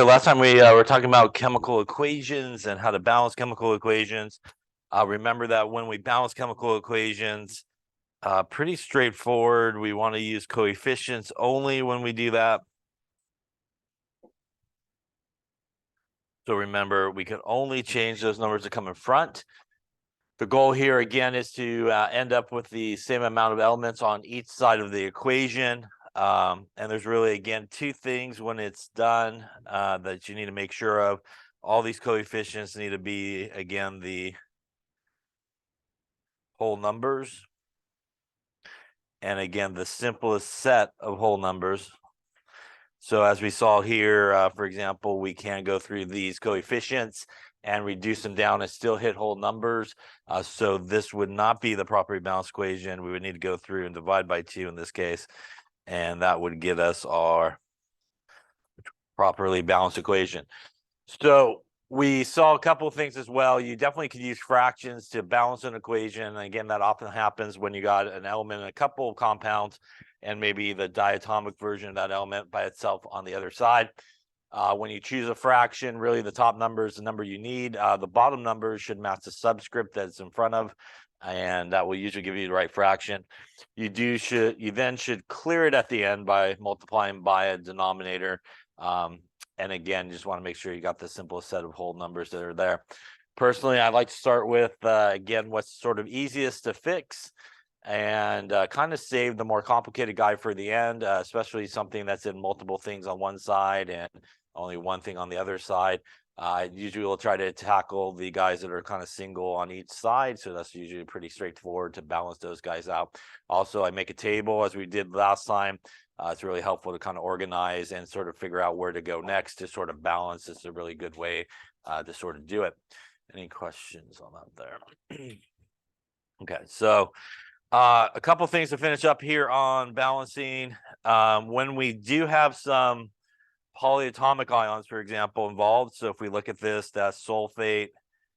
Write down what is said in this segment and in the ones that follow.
So last time we were talking about chemical equations and how to balance chemical equations. Remember that when we balance chemical equations, pretty straightforward. We want to use coefficients only when we do that. So remember, we can only change those numbers that come in front. The goal here again is to end up with the same amount of elements on each side of the equation. And there's really, again, two things when it's done that you need to make sure of. All these coefficients need to be, again, the whole numbers. And again, the simplest set of whole numbers. So as we saw here, for example, we can go through these coefficients and reduce them down and still hit whole numbers. So this would not be the properly balanced equation. We would need to go through and divide by 2 in this case. And that would get us our properly balanced equation. So we saw a couple of things as well. You definitely could use fractions to balance an equation. And again, that often happens when you got an element in a couple of compounds and maybe the diatomic version of that element by itself on the other side. When you choose a fraction, really the top number is the number you need. The bottom number should match the subscript that's in front of, and that will usually give you the right fraction. You then should clear it at the end by multiplying by a denominator. And again, you just want to make sure you got the simplest set of whole numbers that are there. Personally, I like to start with, again, what's sort of easiest to fix and kind of save the more complicated guy for the end, especially something that's in multiple things on one side and only one thing on the other side. I usually will try to tackle the guys that are kind of single on each side. So that's usually pretty straightforward to balance those guys out. Also, I make a table as we did last time. It's really helpful to kind of organize and sort of figure out where to go next to sort of balance. It's a really good way to sort of do it. Any questions on that there? Okay, so a couple things to finish up here on balancing. When we do have some polyatomic ions, for example, involved. So if we look at this, that's sulfate,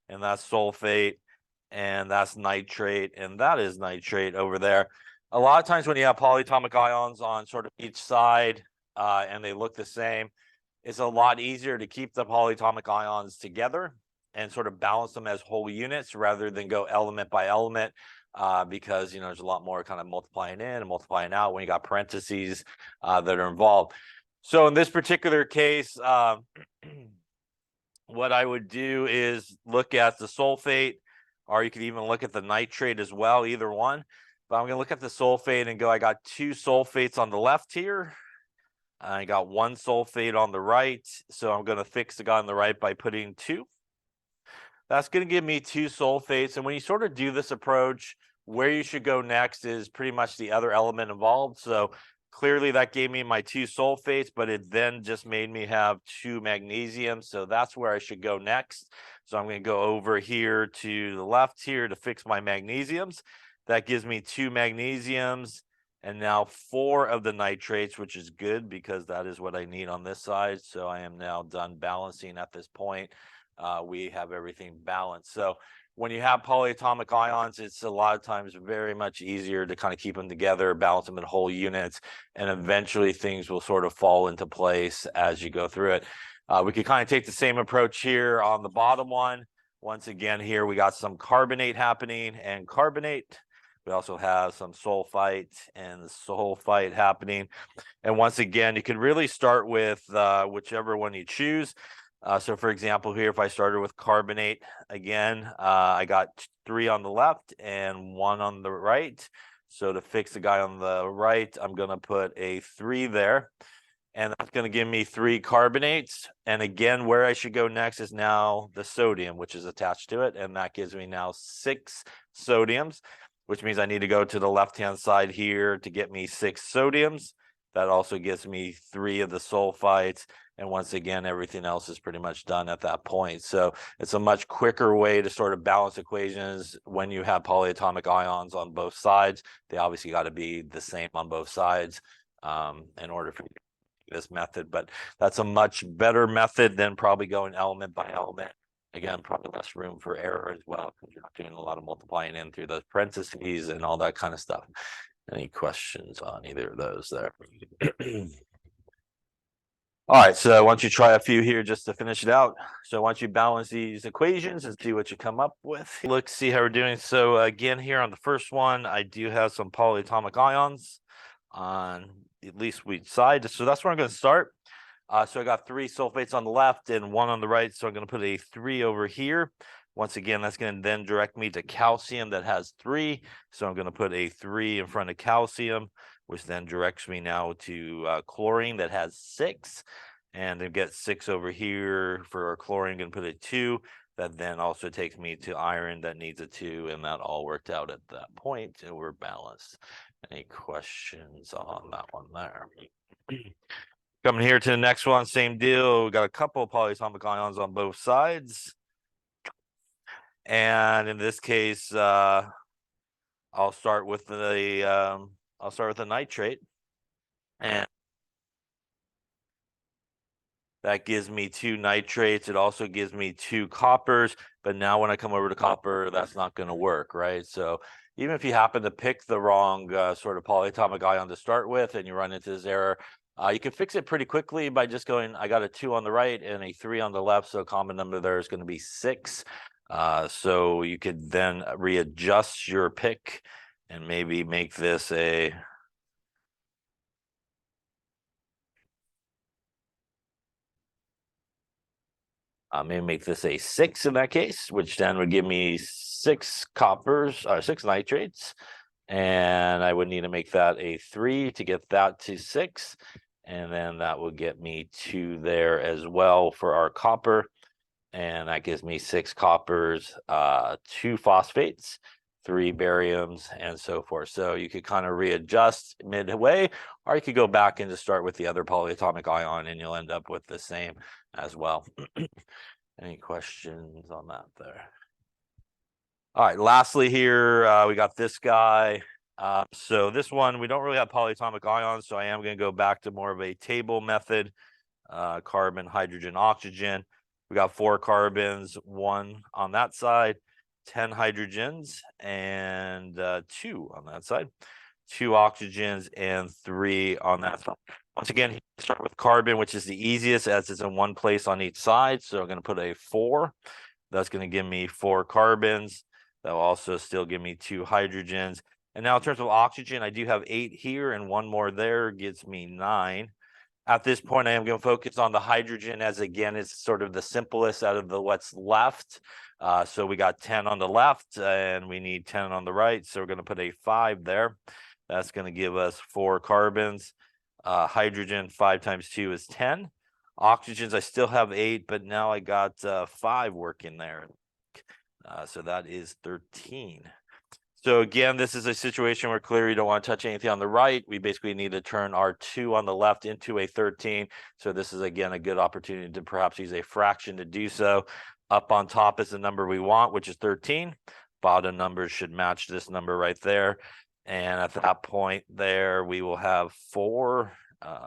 and that's sulfate, and that's nitrate, and that is nitrate over there. A lot of times when you have polyatomic ions on sort of each side and they look the same, it's a lot easier to keep the polyatomic ions together and sort of balance them as whole units rather than go element by element. Because there's a lot more kind of multiplying in and multiplying out when you got parentheses that are involved. So in this particular case, what I would do is look at the sulfate, or you could even look at the nitrate as well, either one. But I'm going to look at the sulfate and go, I got 2 sulfates on the left here. I got 1 sulfate on the right. So I'm going to fix the guy on the right by putting 2. That's going to give me 2 sulfates. And when you sort of do this approach, where you should go next is pretty much the other element involved. So clearly that gave me my 2 sulfates, but it then just made me have 2 magnesiums. So that's where I should go next. So I'm going to go over here to the left here to fix my magnesiums. That gives me 2 magnesiums and now 4 of the nitrates, which is good because that is what I need on this side. So I am now done balancing at this point. We have everything balanced. So when you have polyatomic ions, it's a lot of times very much easier to kind of keep them together, balance them in whole units, and eventually things will sort of fall into place as you go through it. We could kind of take the same approach here on the bottom one. Once again, here we got some carbonate happening and carbonate. We also have some sulfite and sulfite happening. And once again, you can really start with whichever one you choose. So for example, here, if I started with carbonate, again, I got 3 on the left and 1 on the right. So to fix the guy on the right, I'm going to put a 3 there. And that's going to give me 3 carbonates. And again, where I should go next is now the sodium, which is attached to it. And that gives me now 6 sodiums, which means I need to go to the left-hand side here to get me 6 sodiums. That also gives me 3 of the sulfites. And once again, everything else is pretty much done at that point. So it's a much quicker way to sort of balance equations when you have polyatomic ions on both sides. They obviously got to be the same on both sides in order for this method. But that's a much better method than probably going element by element. Again, probably less room for error as well, because you're not doing a lot of multiplying in through those parentheses and all that kind of stuff. Any questions on either of those there? All right, so why don't you try a few here just to finish it out. So why don't you balance these equations and see what you come up with. Look, see how we're doing. So again, here on the first one, I do have some polyatomic ions on at least each side. So that's where I'm going to start. So I got 3 sulfates on the left and 1 on the right. So I'm going to put a 3 over here. Once again, that's going to then direct me to calcium that has 3. So I'm going to put a 3 in front of calcium, which then directs me now to chlorine that has 6. And then get 6 over here for chlorine, going to put a 2. That then also takes me to iron that needs a 2. And that all worked out at that point. And we're balanced. Any questions on that one there? Coming here to the next one, same deal. We got a couple of polyatomic ions on both sides. And in this case, I'll start with the nitrate. And that gives me 2 nitrates. It also gives me 2 coppers. But now when I come over to copper, that's not going to work, right? So even if you happen to pick the wrong sort of polyatomic ion to start with and you run into this error, you can fix it pretty quickly by just going, I got a 2 on the right and a 3 on the left. So a common number there is going to be 6. So you could then readjust your pick and maybe make this a... maybe make this a 6 in that case, which then would give me 6 coppers, or 6 nitrates. And I would need to make that a 3 to get that to 6. And then that will get me 2 there as well for our copper. And that gives me 6 coppers, 2 phosphates, 3 bariums, and so forth. So you could kind of readjust midway, or you could go back and just start with the other polyatomic ion and you'll end up with the same as well. Any questions on that there? All right, lastly here, we got this guy. So this one, we don't really have polyatomic ions, so I am going to go back to more of a table method. Carbon, hydrogen, oxygen. We got 4 carbons, 1 on that side, 10 hydrogens, and 2 on that side, 2 oxygens, and 3 on that side. Once again, start with carbon, which is the easiest as it's in one place on each side. So I'm going to put a 4. That's going to give me 4 carbons. That will also still give me 2 hydrogens. And now in terms of oxygen, I do have 8 here and 1 more there gives me 9. At this point, I am going to focus on the hydrogen as, again, it's sort of the simplest out of the what's left. So we got 10 on the left and we need 10 on the right. So we're going to put a 5 there. That's going to give us 4 carbons. Hydrogen, 5 times 2 is 10. Oxygens, I still have 8, but now I got 5 working there. So that is 13. So again, this is a situation where clearly you don't want to touch anything on the right. We basically need to turn our 2 on the left into a 13. So this is, again, a good opportunity to perhaps use a fraction to do so. Up on top is the number we want, which is 13. Bottom numbers should match this number right there. And at that point there, we will have 4.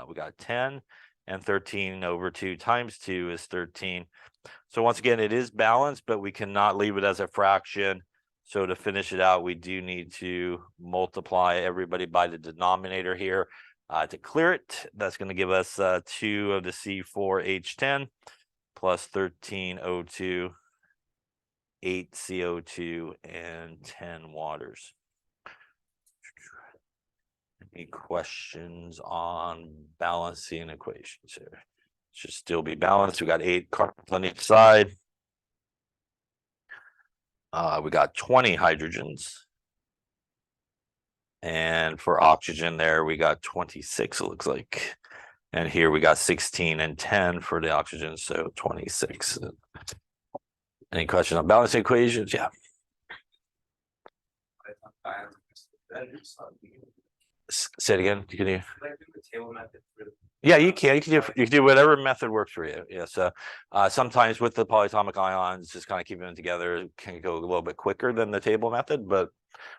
We got 10 and 13 over 2 times 2 is 13. So once again, it is balanced, but we cannot leave it as a fraction. So to finish it out, we do need to multiply everybody by the denominator here to clear it. That's going to give us 2 of the C4H10 plus 13O2, 8 CO2, and 10 waters. Any questions on balancing equations here? Should still be balanced. We got 8 carbons on each side. We got 20 hydrogens. And for oxygen there, we got 26, it looks like. And here we got 16 and 10 for the oxygen, so 26. Any question on balancing equations? Yeah. Say it again. Can you? Yeah, you can. You can do whatever method works for you. Yeah. So sometimes with the polyatomic ions, just kind of keeping them together can go a little bit quicker than the table method, but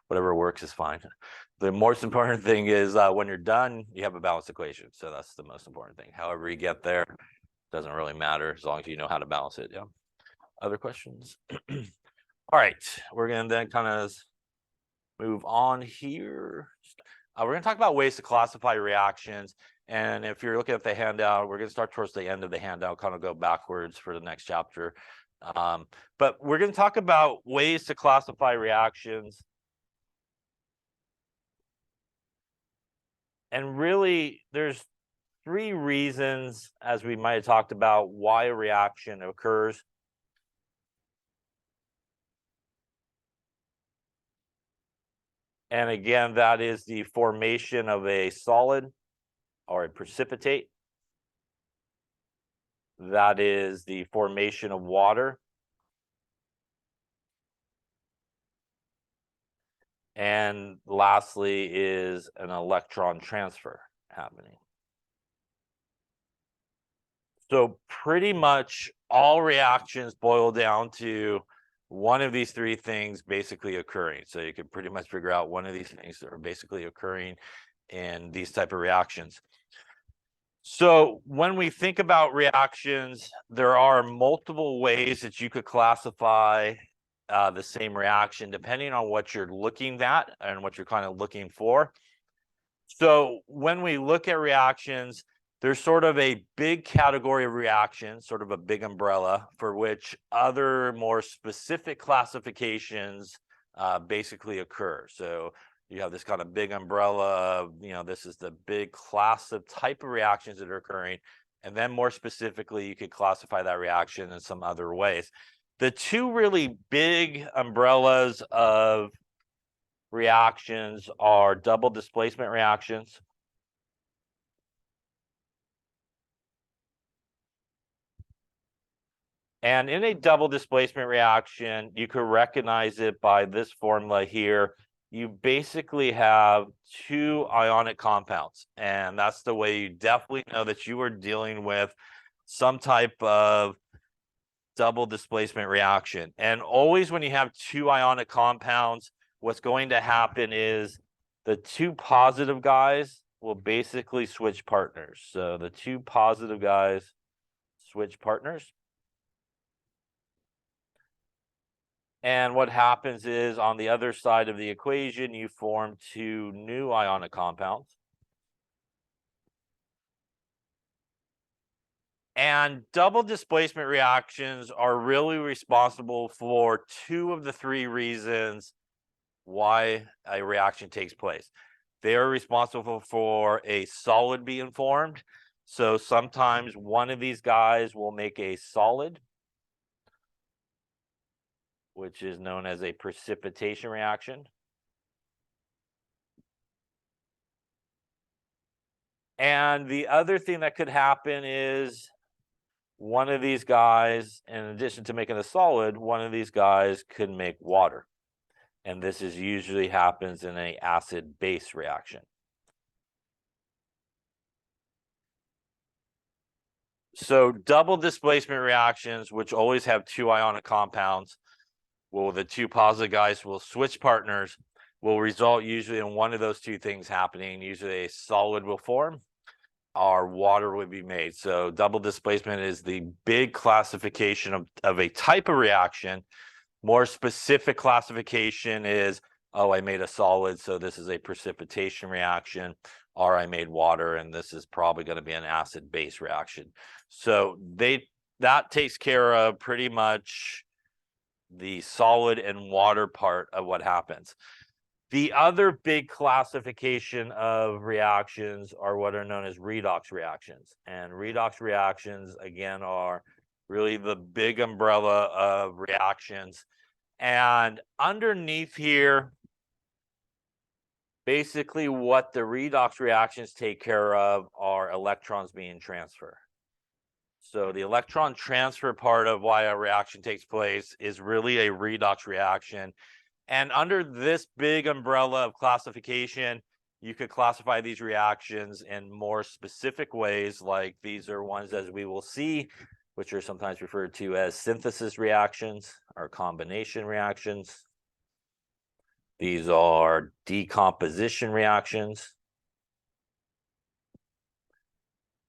whatever works is fine. The most important thing is when you're done, you have a balanced equation. So that's the most important thing. However you get there, doesn't really matter as long as you know how to balance it. Yeah. Other questions? All right, we're gonna then kind of move on here. We're going to talk about ways to classify reactions. And if you're looking at the handout, we're going to start towards the end of the handout, kind of go backwards for the next chapter. But we're going to talk about ways to classify reactions. And really, there's three reasons, as we might have talked about, why a reaction occurs. And again, that is the formation of a solid or a precipitate. That is the formation of water. And lastly is an electron transfer happening. So pretty much all reactions boil down to one of these three things basically occurring. So you can pretty much figure out one of these things that are basically occurring in these type of reactions. So when we think about reactions, there are multiple ways that you could classify the same reaction depending on what you're looking at and what you're kind of looking for. So when we look at reactions, there's sort of a big category of reactions, sort of a big umbrella, for which other more specific classifications basically occur. So you have this kind of big umbrella of, this is the big class of type of reactions that are occurring. And then more specifically, you could classify that reaction in some other ways. The two really big umbrellas of reactions are double displacement reactions. And in a double displacement reaction, you could recognize it by this formula here. You basically have two ionic compounds, and that's the way you definitely know that you are dealing with some type of double displacement reaction. And always when you have two ionic compounds, what's going to happen is the two positive guys will basically switch partners. So the two positive guys switch partners. And what happens is on the other side of the equation, you form two new ionic compounds. And double displacement reactions are really responsible for two of the three reasons why a reaction takes place. They are responsible for a solid being formed. So sometimes one of these guys will make a solid, which is known as a precipitation reaction. And the other thing that could happen is one of these guys, in addition to making a solid, one of these guys could make water. And this is usually happens in an acid-base reaction. So double displacement reactions, which always have two ionic compounds, well, the two positive guys will switch partners, will result usually in one of those two things happening. Usually a solid will form or water would be made. So double displacement is the big classification of a type of reaction. More specific classification is, oh, I made a solid, so this is a precipitation reaction, or I made water, and this is probably going to be an acid-base reaction. So that takes care of pretty much the solid and water part of what happens. The other big classification of reactions are what are known as redox reactions. And redox reactions, again, are really the big umbrella of reactions. And underneath here, basically what the redox reactions take care of are electrons being transferred. So the electron transfer part of why a reaction takes place is really a redox reaction. And under this big umbrella of classification, you could classify these reactions in more specific ways, like these are ones, as we will see, which are sometimes referred to as synthesis reactions or combination reactions. These are decomposition reactions.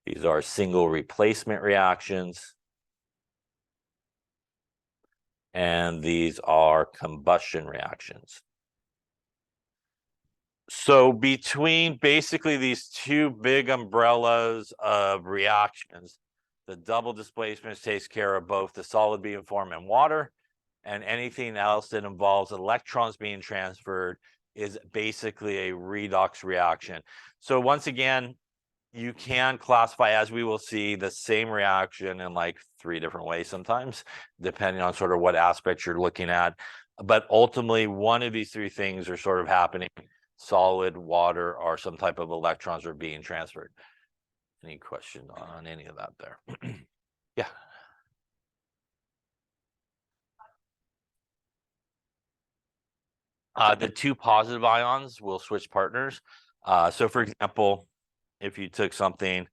These are single replacement reactions. And these are combustion reactions. So between basically these two big umbrellas of reactions, the double displacement takes care of both the solid being formed and water, and anything else that involves electrons being transferred is basically a redox reaction. So once again, you can classify, as we will see, the same reaction in like 3 different ways sometimes, depending on sort of what aspect you're looking at. But ultimately, one of these 3 things are sort of happening: solid, water, or some type of electrons are being transferred. Any question on any of that there? Yeah. The 2 positive ions will switch partners. So for example, if you took something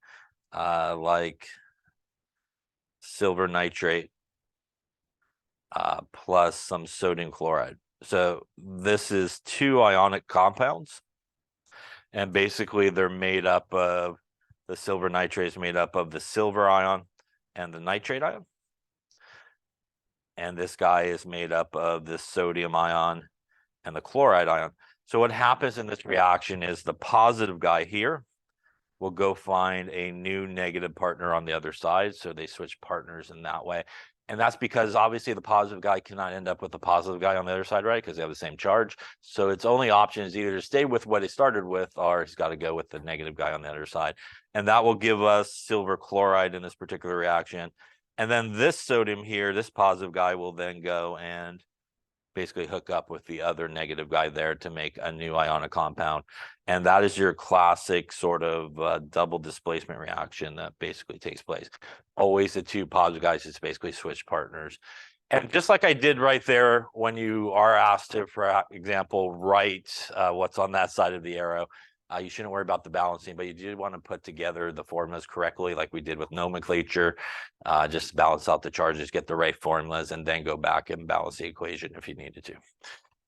like silver nitrate plus some sodium chloride. So this is 2 ionic compounds, and basically they're made up of, the silver nitrate is made up of the silver ion and the nitrate ion. And this guy is made up of the sodium ion and the chloride ion. So what happens in this reaction is the positive guy here will go find a new negative partner on the other side. So they switch partners in that way. And that's because obviously the positive guy cannot end up with the positive guy on the other side, right? Because they have the same charge. So its only option is either to stay with what he started with, or he's got to go with the negative guy on the other side. And that will give us silver chloride in this particular reaction. And then this sodium here, this positive guy, will then go and basically hook up with the other negative guy there to make a new ionic compound. And that is your classic sort of double displacement reaction that basically takes place. Always the 2 positive guys just basically switch partners. And just like I did right there, when you are asked to, for example, write what's on that side of the arrow, you shouldn't worry about the balancing, but you do want to put together the formulas correctly, like we did with nomenclature. Just balance out the charges, get the right formulas, and then go back and balance the equation if you needed to.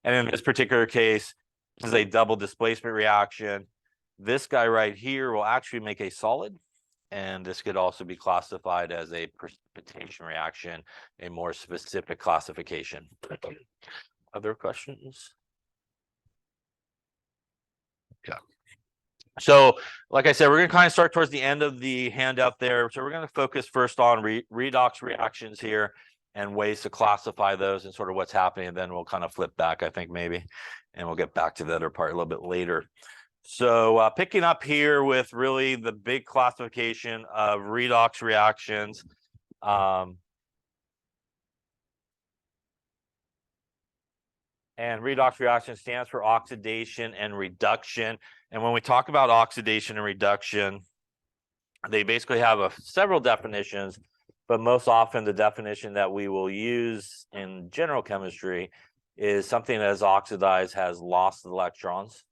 And in this particular case, this is a double displacement reaction. This guy right here will actually make a solid, and this could also be classified as a precipitation reaction, a more specific classification. Other questions? Yeah. So, like I said, we're going to kind of start towards the end of the handout there. So we're going to focus first on redox reactions here and ways to classify those and sort of what's happening. And then we'll kind of flip back, I think, maybe, and we'll get back to the other part a little bit later. So picking up here with really the big classification of redox reactions. And redox reaction stands for oxidation and reduction. And when we talk about oxidation and reduction, they basically have several definitions, but most often the definition that we will use in general chemistry is something that is oxidized has lost electrons,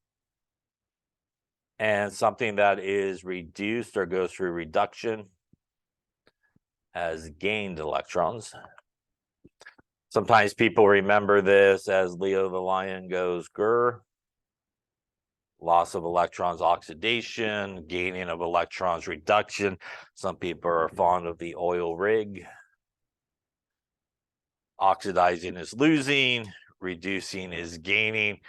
and something that is reduced or goes through reduction has gained electrons. Sometimes people remember this as Leo the lion goes grr. Loss of electrons, oxidation; gaining of electrons, reduction. Some people are fond of the oil rig. Oxidizing is losing, reducing is gaining.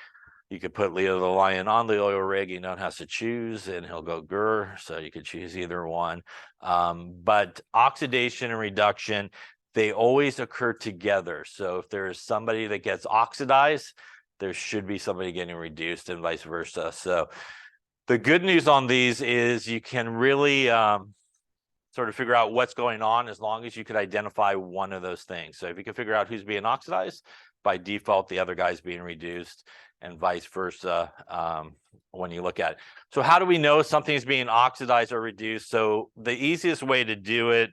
You could put Leo the lion on the oil rig, you don't have to choose, and he'll go grr, so you could choose either one. But oxidation and reduction, they always occur together. So if there's somebody that gets oxidized, there should be somebody getting reduced, and vice versa. So the good news on these is you can really sort of figure out what's going on as long as you could identify one of those things. So if you can figure out who's being oxidized, by default, the other guy's being reduced, and vice versa when you look at it. So how do we know something's being oxidized or reduced? So the easiest way to do it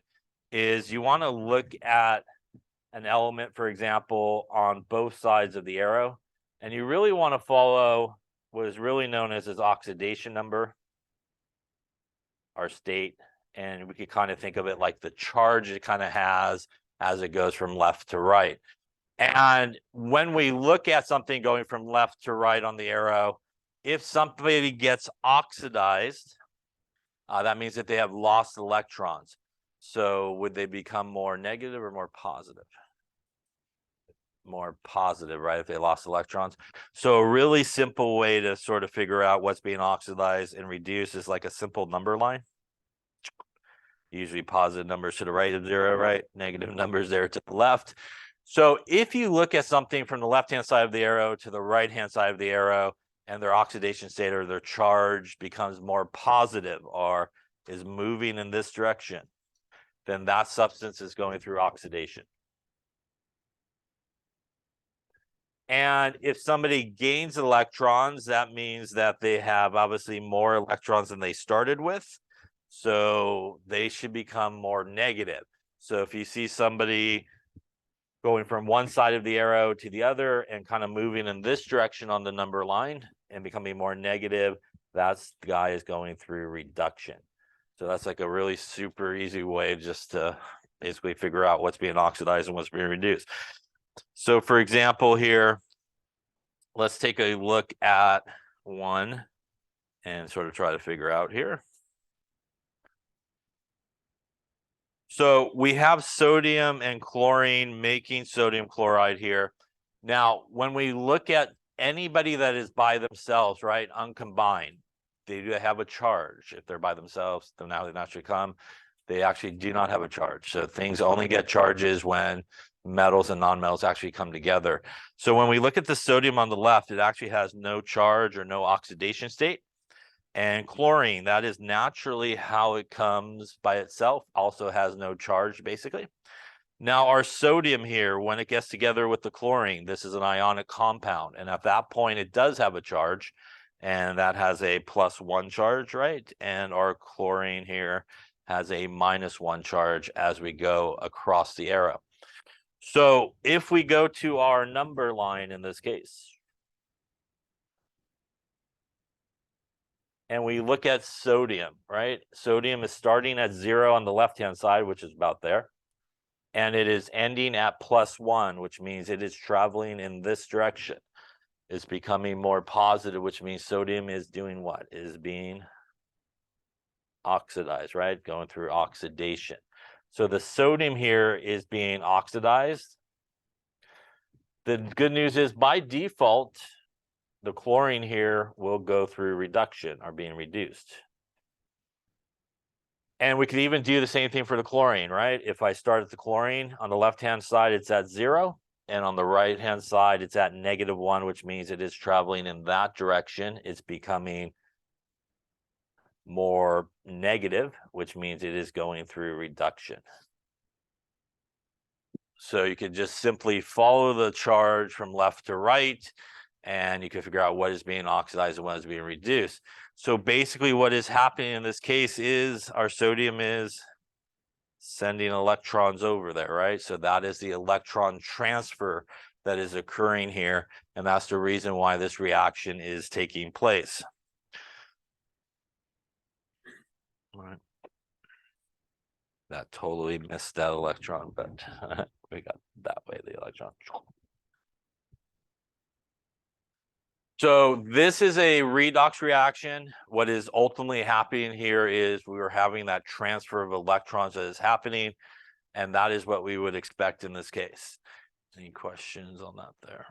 is you want to look at an element, for example, on both sides of the arrow, and you really want to follow what is really known as its oxidation number, our state. And we could kind of think of it like the charge it kind of has as it goes from left to right. And when we look at something going from left to right on the arrow, if somebody gets oxidized, that means that they have lost electrons. So would they become more negative or more positive? more positive, right? If they lost electrons. So a really simple way to sort of figure out what's being oxidized and reduced is like a simple number line. Usually positive numbers to the right of zero, right? Negative numbers there to the left. So if you look at something from the left-hand side of the arrow to the right-hand side of the arrow, and their oxidation state or their charge becomes more positive or is moving in this direction, then that substance is going through oxidation. And if somebody gains electrons, that means that they have obviously more electrons than they started with. So they should become more negative. So if you see somebody going from one side of the arrow to the other and kind of moving in this direction on the number line and becoming more negative, that's the guy is going through reduction. So that's like a really super easy way just to basically figure out what's being oxidized and what's being reduced. So for example here, let's take a look at one and sort of try to figure out here. So we have sodium and chlorine making sodium chloride here. Now, when we look at anybody that is by themselves, right, uncombined, they do have a charge. If they're by themselves, then now they naturally come. They actually do not have a charge. So things only get charges when metals and nonmetals actually come together. So when we look at the sodium on the left, it actually has no charge or no oxidation state. And chlorine, that is naturally how it comes by itself, also has no charge, basically. Now, our sodium here, when it gets together with the chlorine, this is an ionic compound. And at that point, it does have a charge, and that has a +1 charge, right? And our chlorine here has a -1 charge as we go across the arrow. So if we go to our number line in this case, and we look at sodium, right? Sodium is starting at 0 on the left-hand side, which is about there. And it is ending at +1, which means it is traveling in this direction. It's becoming more positive, which means sodium is doing what? Is being oxidized, right? Going through oxidation. So the sodium here is being oxidized. The good news is by default, the chlorine here will go through reduction or being reduced. And we could even do the same thing for the chlorine, right? If I start at the chlorine, on the left-hand side, it's at 0. And on the right-hand side, it's at -1, which means it is traveling in that direction. It's becoming more negative, which means it is going through reduction. So you could just simply follow the charge from left to right, and you can figure out what is being oxidized and what is being reduced. So basically what is happening in this case is our sodium is sending electrons over there, right? So that is the electron transfer that is occurring here, and that's the reason why this reaction is taking place. All right. That totally missed that electron, but we got that way, the electron. So this is a redox reaction. What is ultimately happening here is we are having that transfer of electrons that is happening, and that is what we would expect in this case. Any questions on that there?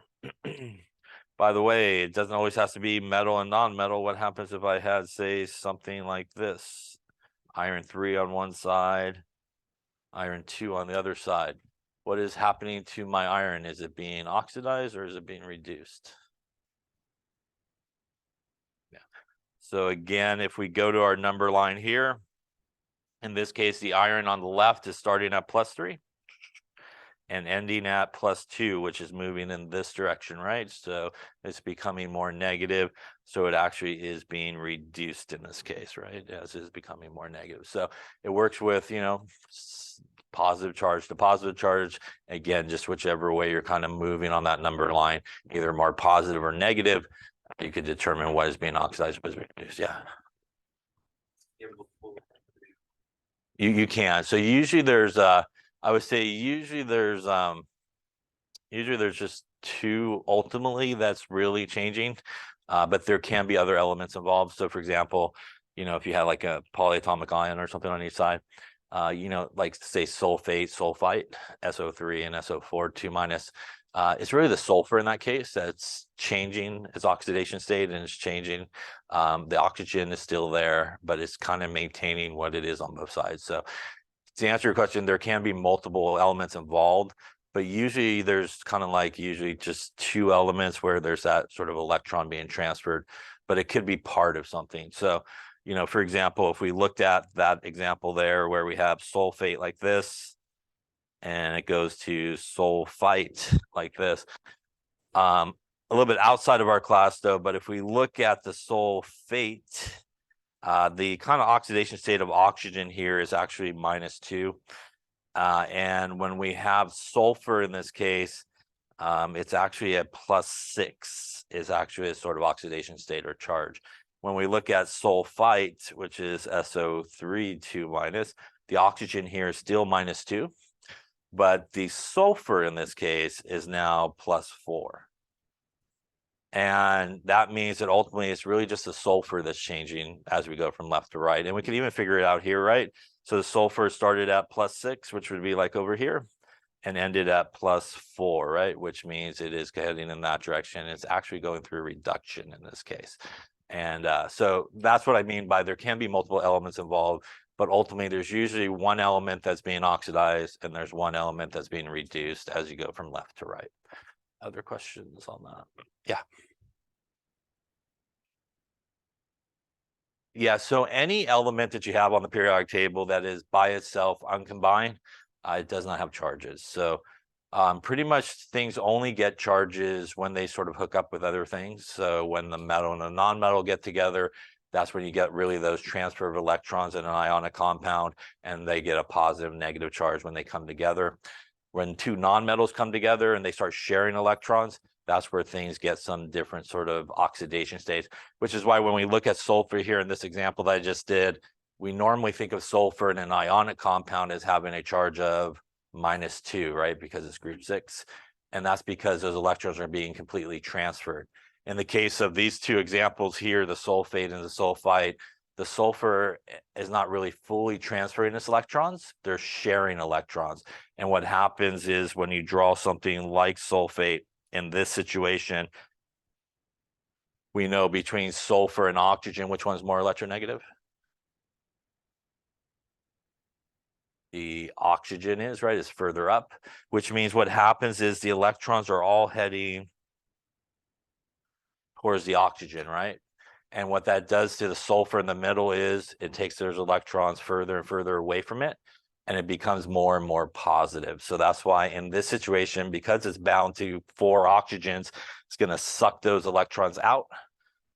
By the way, it doesn't always have to be metal and non-metal. What happens if I had, say, something like this? Iron 3 on one side, iron 2 on the other side. What is happening to my iron? Is it being oxidized or is it being reduced? Yeah. So again, if we go to our number line here, in this case, the iron on the left is starting at +3 and ending at +2, which is moving in this direction, right? So it's becoming more negative. So it actually is being reduced in this case, right? As it is becoming more negative. So it works with, you know, positive charge to positive charge. Again, just whichever way you're kind of moving on that number line, either more positive or negative, you could determine what is being oxidized, what is being reduced. Yeah. You can. So usually there's I would say usually there's just 2 ultimately that's really changing, but there can be other elements involved. So for example, you know, if you had like a polyatomic ion or something on each side, you know, like say sulfate, sulfite, SO3 and SO4, 2-. It's really the sulfur in that case that's changing its oxidation state, and it's changing. The oxygen is still there, but it's kind of maintaining what it is on both sides. So to answer your question, there can be multiple elements involved, but usually there's kind of like usually just two elements where there's that sort of electron being transferred, but it could be part of something. So, you know, for example, if we looked at that example there where we have sulfate like this, and it goes to sulfite like this. A little bit outside of our class though, but if we look at the sulfate, the kind of oxidation state of oxygen here is actually -2. And when we have sulfur in this case, it's actually a +6 is actually a sort of oxidation state or charge. When we look at sulfite, which is SO3 2-, the oxygen here is still -2. But the sulfur in this case is now +4. And that means that ultimately it's really just the sulfur that's changing as we go from left to right. And we can even figure it out here, right? So the sulfur started at +6, which would be like over here, and ended at +4, right? Which means it is heading in that direction. It's actually going through reduction in this case. And so that's what I mean by there can be multiple elements involved, but ultimately there's usually one element that's being oxidized and there's one element that's being reduced as you go from left to right. Other questions on that? Yeah. Yeah, so any element that you have on the periodic table that is by itself uncombined, it does not have charges. So pretty much things only get charges when they sort of hook up with other things. So when the metal and the non-metal get together, that's when you get really those transfer of electrons in an ionic compound, and they get a positive, negative charge when they come together. When two non-metals come together and they start sharing electrons, that's where things get some different sort of oxidation states, which is why when we look at sulfur here in this example that I just did, we normally think of sulfur in an ionic compound as having a charge of -2, right? Because it's group 6. And that's because those electrons are being completely transferred. In the case of these two examples here, the sulfate and the sulfite, the sulfur is not really fully transferring its electrons. They're sharing electrons. And what happens is when you draw something like sulfate in this situation, we know between sulfur and oxygen, which one's more electronegative? The oxygen is, right? It's further up, which means what happens is the electrons are all heading towards the oxygen, right? And what that does to the sulfur in the middle is it takes those electrons further and further away from it, and it becomes more and more positive. So that's why in this situation, because it's bound to 4 oxygens, it's going to suck those electrons out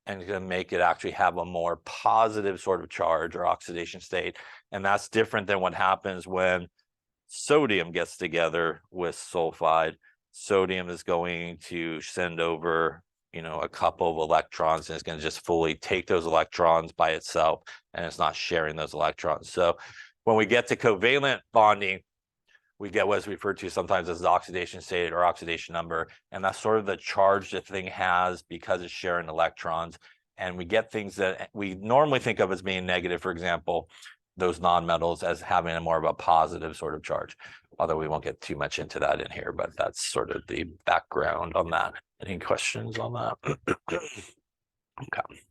and it's going to make it actually have a more positive sort of charge or oxidation state. And that's different than what happens when sodium gets together with sulfide. Sodium is going to send over, you know, a couple of electrons, and it's going to just fully take those electrons by itself, and it's not sharing those electrons. So when we get to covalent bonding, we get what is referred to sometimes as the oxidation state or oxidation number, and that's sort of the charge the thing has because it's sharing electrons. And we get things that we normally think of as being negative, for example, those nonmetals, as having a more of a positive sort of charge. Although we won't get too much into that in here, but that's sort of the background on that. Any questions on that? Okay.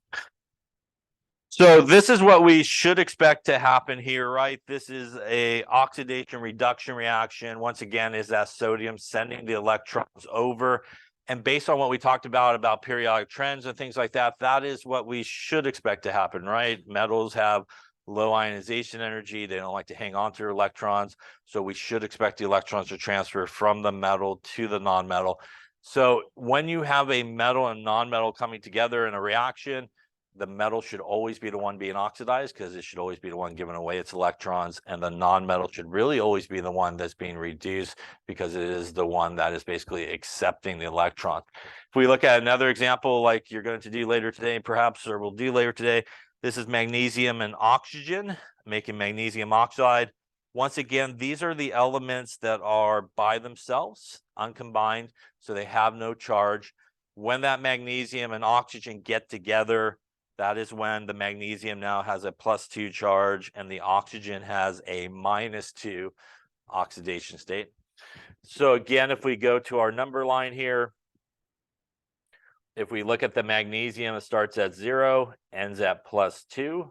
So this is what we should expect to happen here, right? This is a oxidation reduction reaction. Once again, is that sodium sending the electrons over. And based on what we talked about periodic trends and things like that, that is what we should expect to happen, right? Metals have low ionization energy. They don't like to hang on to their electrons. So we should expect the electrons to transfer from the metal to the non-metal. So when you have a metal and non-metal coming together in a reaction, the metal should always be the one being oxidized because it should always be the one giving away its electrons, and the non-metal should really always be the one that's being reduced because it is the one that is basically accepting the electron. If we look at another example like you're going to do later today, perhaps, or we'll do later today, this is magnesium and oxygen, making magnesium oxide. Once again, these are the elements that are by themselves, uncombined, so they have no charge. When that magnesium and oxygen get together, that is when the magnesium now has a +2 charge and the oxygen has a -2 oxidation state. So again, if we go to our number line here, if we look at the magnesium, it starts at 0, ends at +2,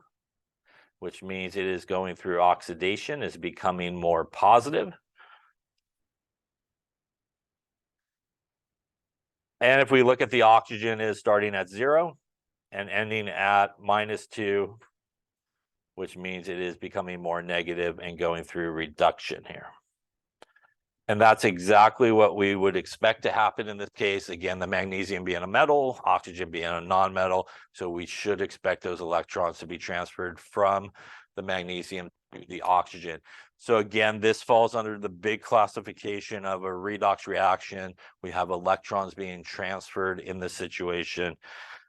which means it is going through oxidation, is becoming more positive. And if we look at the oxygen, is starting at 0 and ending at -2, which means it is becoming more negative and going through reduction here. And that's exactly what we would expect to happen in this case. Again, the magnesium being a metal, oxygen being a non-metal. So we should expect those electrons to be transferred from the magnesium to the oxygen. So again, this falls under the big classification of a redox reaction. We have electrons being transferred in this situation.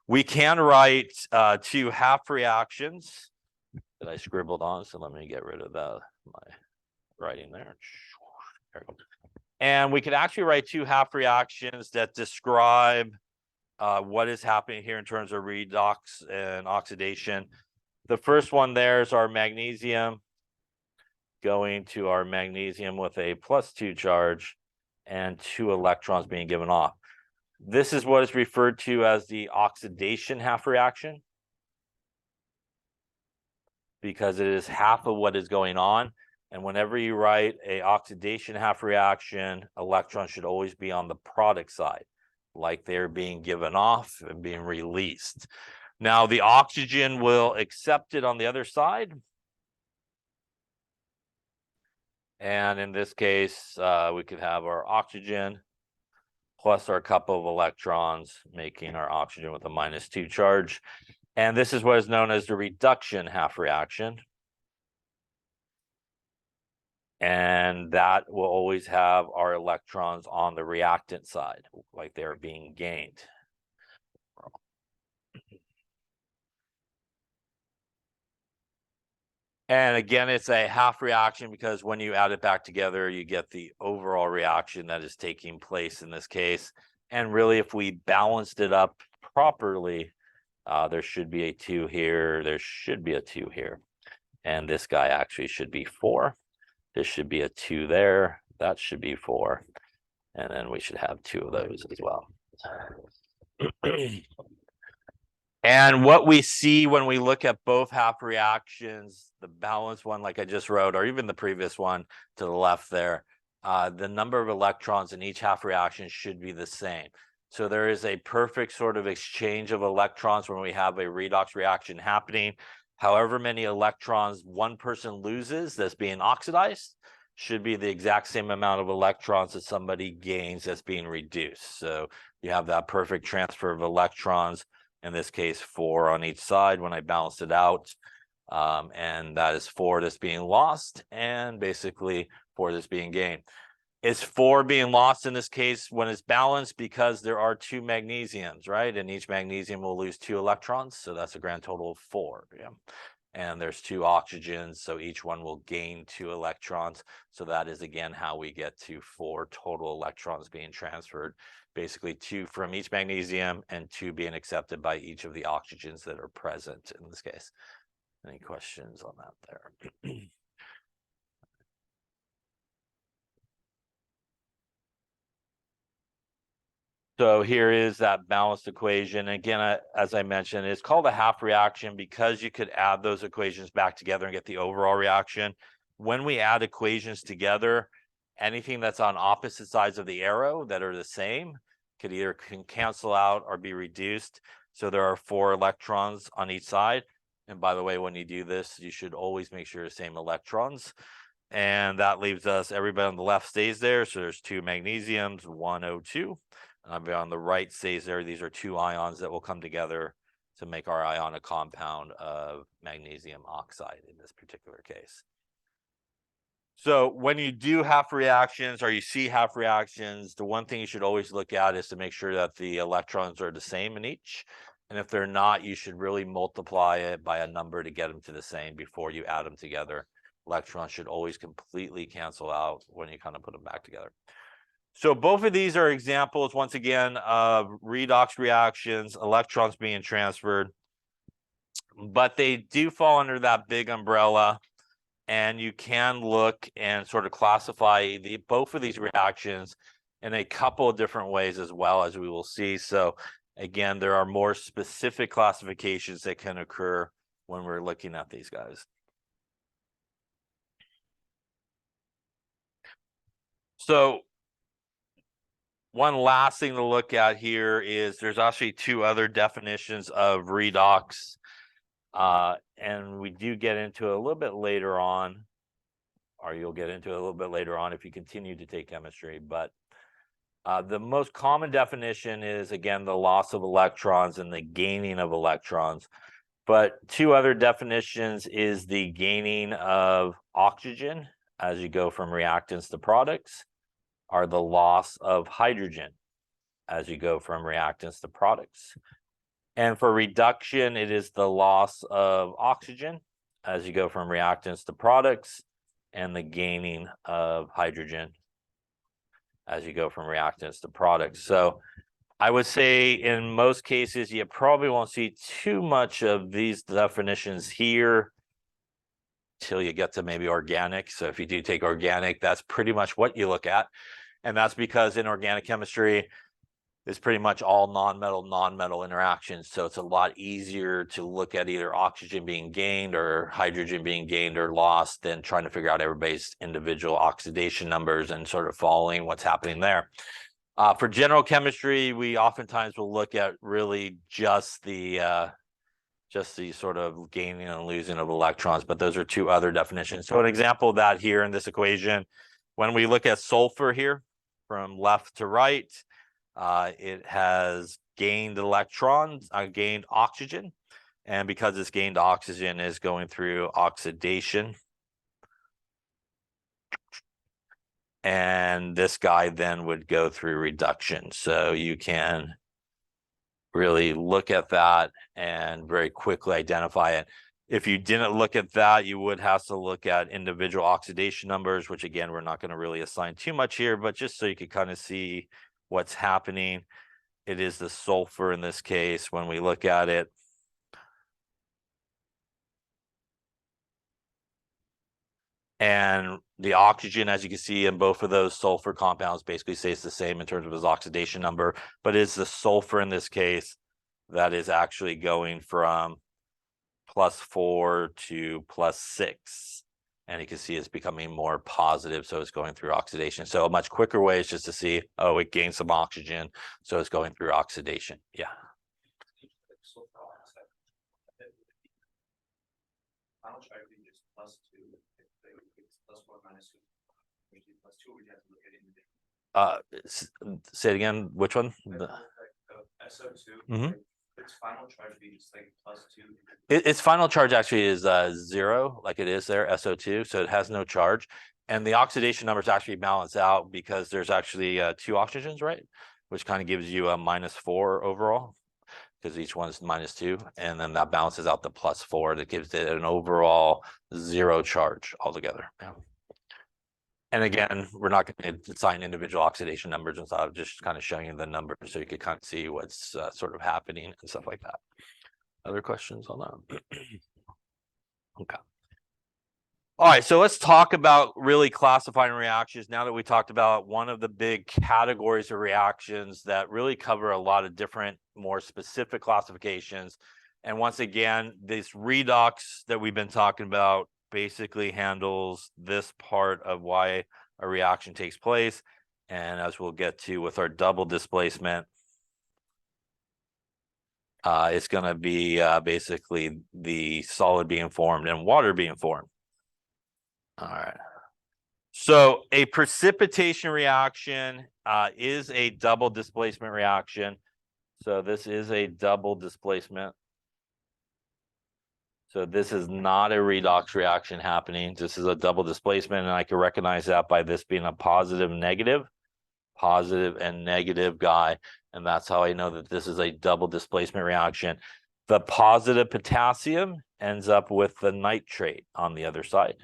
We can write two half reactions that I scribbled on. So let me get rid of my writing there. And we could actually write two half reactions that describe what is happening here in terms of redox and oxidation. The first one there is our magnesium going to our magnesium with a +2 charge and 2 electrons being given off. This is what is referred to as the oxidation half reaction, because it is half of what is going on. And whenever you write a oxidation half reaction, electrons should always be on the product side, like they're being given off and being released. Now, the oxygen will accept it on the other side. And in this case, we could have our oxygen plus our couple of electrons, making our oxygen with a -2 charge. And this is what is known as the reduction half reaction. And that will always have our electrons on the reactant side, like they're being gained. And again, it's a half reaction because when you add it back together, you get the overall reaction that is taking place in this case. And really, if we balanced it up properly, there should be a 2 here, there should be a 2 here. And this guy actually should be 4. This should be a 2 there. That should be 4. And then we should have 2 of those as well. And what we see when we look at both half reactions, the balanced one, like I just wrote, or even the previous one to the left there, the number of electrons in each half reaction should be the same. So there is a perfect sort of exchange of electrons when we have a redox reaction happening. However many electrons one person loses that's being oxidized should be the exact same amount of electrons that somebody gains that's being reduced. So you have that perfect transfer of electrons, in this case 4 on each side when I balanced it out. And that is 4 that's being lost and basically 4 that's being gained. Is 4 being lost in this case when it's balanced because there are 2 magnesiums, right? And each magnesium will lose 2 electrons. So that's a grand total of 4. Yeah. And there's 2 oxygens, so each one will gain 2 electrons. So that is, again, how we get to 4 total electrons being transferred. Basically 2 from each magnesium and 2 being accepted by each of the oxygens that are present in this case. Any questions on that there? So here is that balanced equation. Again, as I mentioned, it's called a half reaction because you could add those equations back together and get the overall reaction. When we add equations together, anything that's on opposite sides of the arrow that are the same could either cancel out or be reduced. So there are 4 electrons on each side. And by the way, when you do this, you should always make sure the same electrons. And that leaves us, everybody on the left stays there. So there's 2 magnesiums, 1 O2. And on the right stays there. These are 2 ions that will come together to make our ionic compound of magnesium oxide in this particular case. So when you do half reactions or you see half reactions, the one thing you should always look at is to make sure that the electrons are the same in each. And if they're not, you should really multiply it by a number to get them to the same before you add them together. Electrons should always completely cancel out when you kind of put them back together. So both of these are examples, once again, of redox reactions, electrons being transferred, but they do fall under that big umbrella And you can look and sort of classify both of these reactions in a couple of different ways as well, as we will see. So again, there are more specific classifications that can occur when we're looking at these guys. So one last thing to look at here is there's actually two other definitions of redox. And we do get into it a little bit later on, or you'll get into it a little bit later on if you continue to take chemistry. But the most common definition is, again, the loss of electrons and the gaining of electrons. But two other definitions is the gaining of oxygen as you go from reactants to products, or the loss of hydrogen as you go from reactants to products. And for reduction, it is the loss of oxygen as you go from reactants to products, and the gaining of hydrogen as you go from reactants to products. So I would say in most cases, you probably won't see too much of these definitions here till you get to maybe organic. So if you do take organic, that's pretty much what you look at. And that's because in organic chemistry, it's pretty much all non-metal interactions. So it's a lot easier to look at either oxygen being gained or hydrogen being gained or lost than trying to figure out everybody's individual oxidation numbers and sort of following what's happening there. For general chemistry, we oftentimes will look at really just the sort of gaining and losing of electrons, but those are two other definitions. So an example of that here in this equation, when we look at sulfur here from left to right, it has gained electrons, gained oxygen, and because it's gained oxygen, is going through oxidation. And this guy then would go through reduction. So you can really look at that and very quickly identify it. If you didn't look at that, you would have to look at individual oxidation numbers, which again, we're not going to really assign too much here, but just so you can kind of see what's happening. It is the sulfur in this case when we look at it. And the oxygen, as you can see in both of those sulfur compounds, basically stays the same in terms of its oxidation number, but it's the sulfur in this case that is actually going from +4 to +6. And you can see it's becoming more positive, so it's going through oxidation. So a much quicker way is just to see, oh, it gained some oxygen, so it's going through oxidation. Yeah. Final charge is +2. +1 -2. +2, we have to look at it. Say it again. Which one? SO2. Mhm. Its final charge be just like +2. Its final charge actually is 0, like it is there, SO2, so it has no charge. And the oxidation numbers actually balance out because there's actually 2 oxygens, right? Which kind of gives you a -4 overall, because each one's -2, and then that balances out the +4 that gives it an overall 0 charge altogether. Yeah. And again, we're not going to assign individual oxidation numbers and stuff, just kind of showing you the numbers so you could kind of see what's sort of happening and stuff like that. Other questions on that? Okay. All right, so let's talk about really classifying reactions now that we talked about one of the big categories of reactions that really cover a lot of different, more specific classifications. And once again, this redox that we've been talking about basically handles this part of why a reaction takes place. And as we'll get to with our double displacement, it's going to be basically the solid being formed and water being formed. All right. So a precipitation reaction is a double displacement reaction. So this is a double displacement. So this is not a redox reaction happening. This is a double displacement, and I can recognize that by this being a positive and negative guy. And that's how I know that this is a double displacement reaction. The positive potassium ends up with the nitrate on the other side.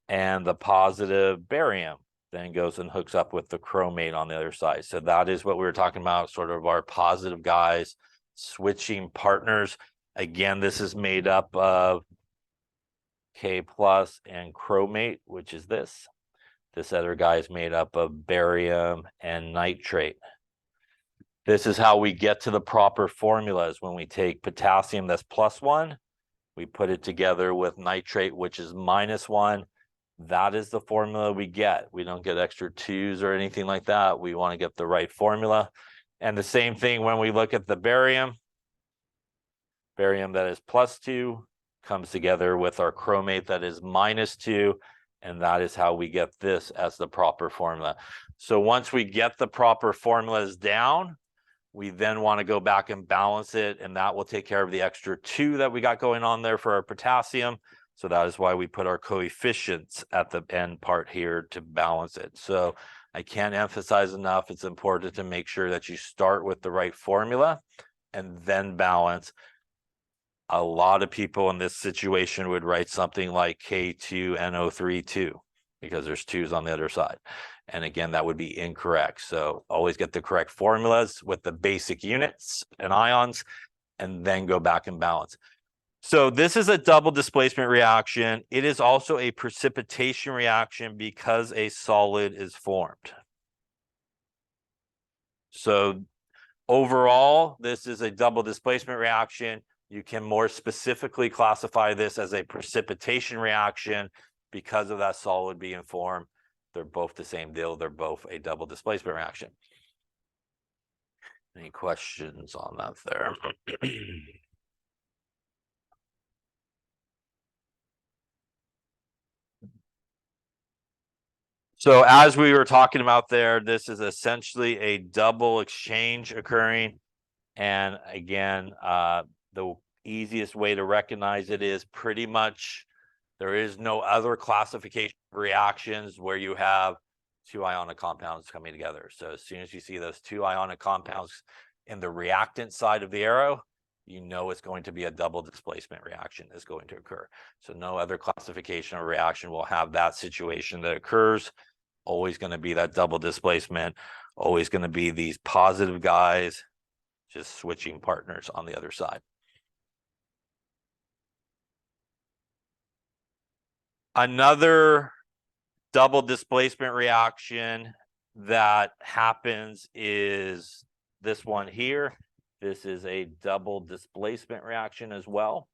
And the positive barium then goes and hooks up with the chromate on the other side. So that is what we were talking about, sort of our positive guys switching partners. Again, this is made up of K plus, and chromate, which is this. This other guy is made up of barium and nitrate. This is how we get to the proper formulas. When we take potassium, that's +1, we put it together with nitrate, which is -1. That is the formula we get. We don't get extra 2s or anything like that. We want to get the right formula. And the same thing when we look at the barium. Barium that is +2 comes together with our chromate that is -2. And that is how we get this as the proper formula. So once we get the proper formulas down, we then want to go back and balance it, and that will take care of the extra 2 that we got going on there for our potassium. So that is why we put our coefficients at the end part here to balance it. So I can't emphasize enough, it's important to make sure that you start with the right formula and then balance. A lot of people in this situation would write something like K2NO32 because there's 2s on the other side. And again, that would be incorrect. So always get the correct formulas with the basic units and ions, and then go back and balance. So this is a double displacement reaction. It is also a precipitation reaction because a solid is formed. So overall, this is a double displacement reaction. You can more specifically classify this as a precipitation reaction because of that solid being formed. They're both the same deal. They're both a double displacement reaction. Any questions on that there? So as we were talking about there, this is essentially a double exchange occurring. And again, the easiest way to recognize it is pretty much there is no other classification of reactions where you have 2 ionic compounds coming together. So as soon as you see those 2 ionic compounds in the reactant side of the arrow, you know it's going to be a double displacement reaction is going to occur. So no other classification of reaction will have that situation that occurs. Always going to be that double displacement, always going to be these positive guys just switching partners on the other side. Another double displacement reaction that happens is this one here. This is a double displacement reaction as well.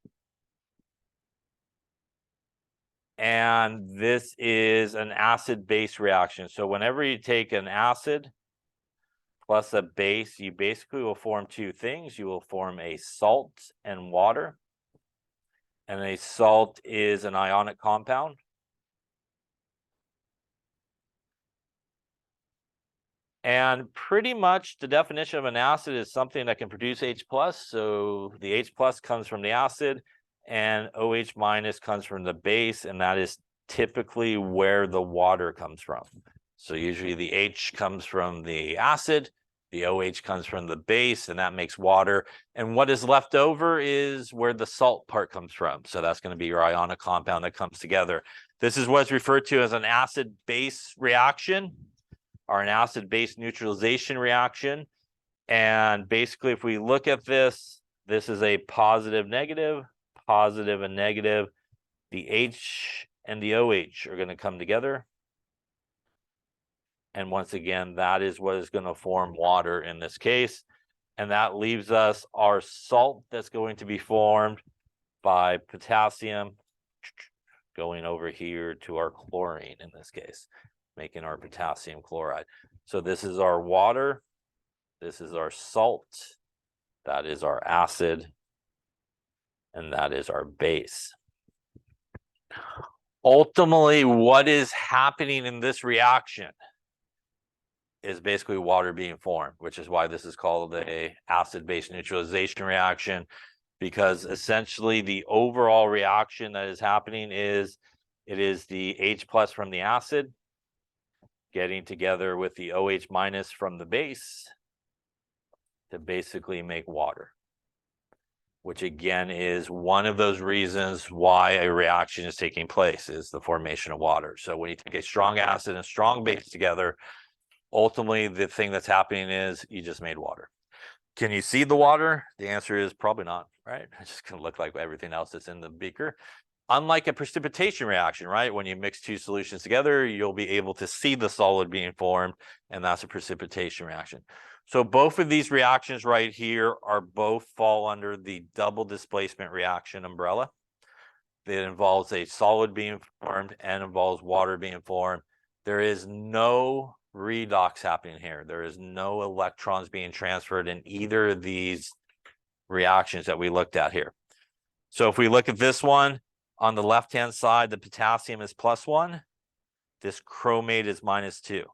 And this is an acid-base reaction. So whenever you take an acid plus a base, you basically will form 2 things. You will form a salt and water. And a salt is an ionic compound. And pretty much the definition of an acid is something that can produce H+. So the H+ comes from the acid and OH- comes from the base, and that is typically where the water comes from. So usually the H comes from the acid, the OH comes from the base, and that makes water. And what is left over is where the salt part comes from. So that's going to be your ionic compound that comes together. This is what's referred to as an acid-base reaction or an acid-base neutralization reaction. And basically, if we look at this, this is a positive, negative, positive, and negative. The H and the OH are going to come together. And once again, that is what is going to form water in this case. And that leaves us our salt that's going to be formed by potassium going over here to our chlorine in this case, making our potassium chloride. So this is our water. This is our salt. That is our acid. And that is our base. Ultimately, what is happening in this reaction is basically water being formed, which is why this is called a acid-base neutralization reaction, because essentially the overall reaction that is happening is it is the H+ from the acid getting together with the OH- from the base to basically make water, which again is one of those reasons why a reaction is taking place, is the formation of water. So when you take a strong acid and a strong base together, ultimately the thing that's happening is you just made water. Can you see the water? The answer is probably not, right? It's just going to look like everything else that's in the beaker. unlike a precipitation reaction, right? When you mix two solutions together, you'll be able to see the solid being formed, and that's a precipitation reaction. So both of these reactions right here are both fall under the double displacement reaction umbrella. It involves a solid being formed and involves water being formed. There is no redox happening here. There is no electrons being transferred in either of these reactions that we looked at here. So if we look at this one, on the left-hand side, the potassium is +1. This chromate is -2.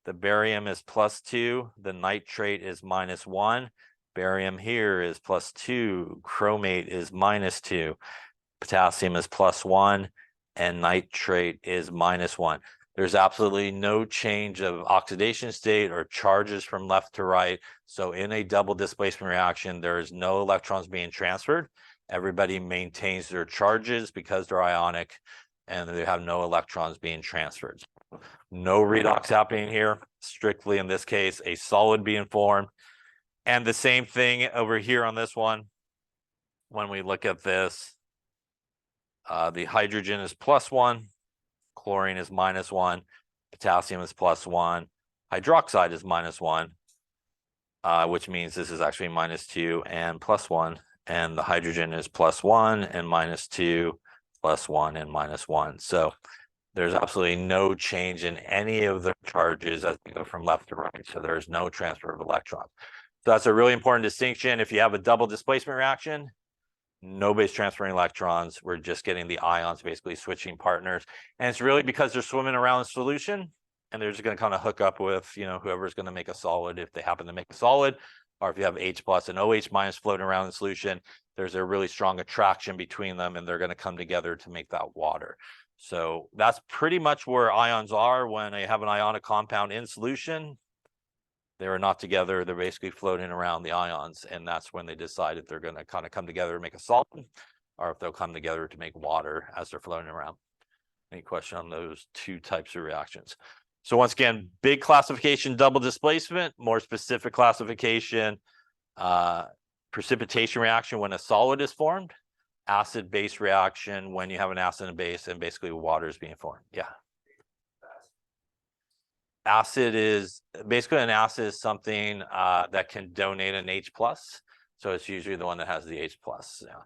The barium is +2. The nitrate is -1. Barium here is +2. Chromate is -2. Potassium is +1. And nitrate is -1. There's absolutely no change of oxidation state or charges from left to right. So in a double displacement reaction, there is no electrons being transferred. Everybody maintains their charges because they're ionic, and they have no electrons being transferred. No redox happening here. Strictly in this case, a solid being formed. And the same thing over here on this one. When we look at this, the hydrogen is +1, chlorine is -1, potassium is +1, hydroxide is -1, which means this is actually -2 and +1. And the hydrogen is +1 and -2, +1 and -1. So there's absolutely no change in any of the charges as we go from left to right. So there's no transfer of electrons. So that's a really important distinction. If you have a double displacement reaction, nobody's transferring electrons. We're just getting the ions basically switching partners. And it's really because they're swimming around in solution, and they're just going to kind of hook up with, whoever's going to make a solid if they happen to make a solid. Or if you have H+ and OH- floating around in solution, there's a really strong attraction between them, and they're going to come together to make that water. So that's pretty much where ions are when they have an ionic compound in solution. They are not together. They're basically floating around the ions, and that's when they decide if they're going to kind of come together and make a solid, or if they'll come together to make water as they're floating around. Any question on those two types of reactions? So once again, big classification, double displacement. More specific classification, precipitation reaction when a solid is formed. Acid-base reaction when you have an acid and base and basically water is being formed. Yeah. Acid is basically, an acid is something that can donate an H+. So it's usually the one that has the H+. Yeah.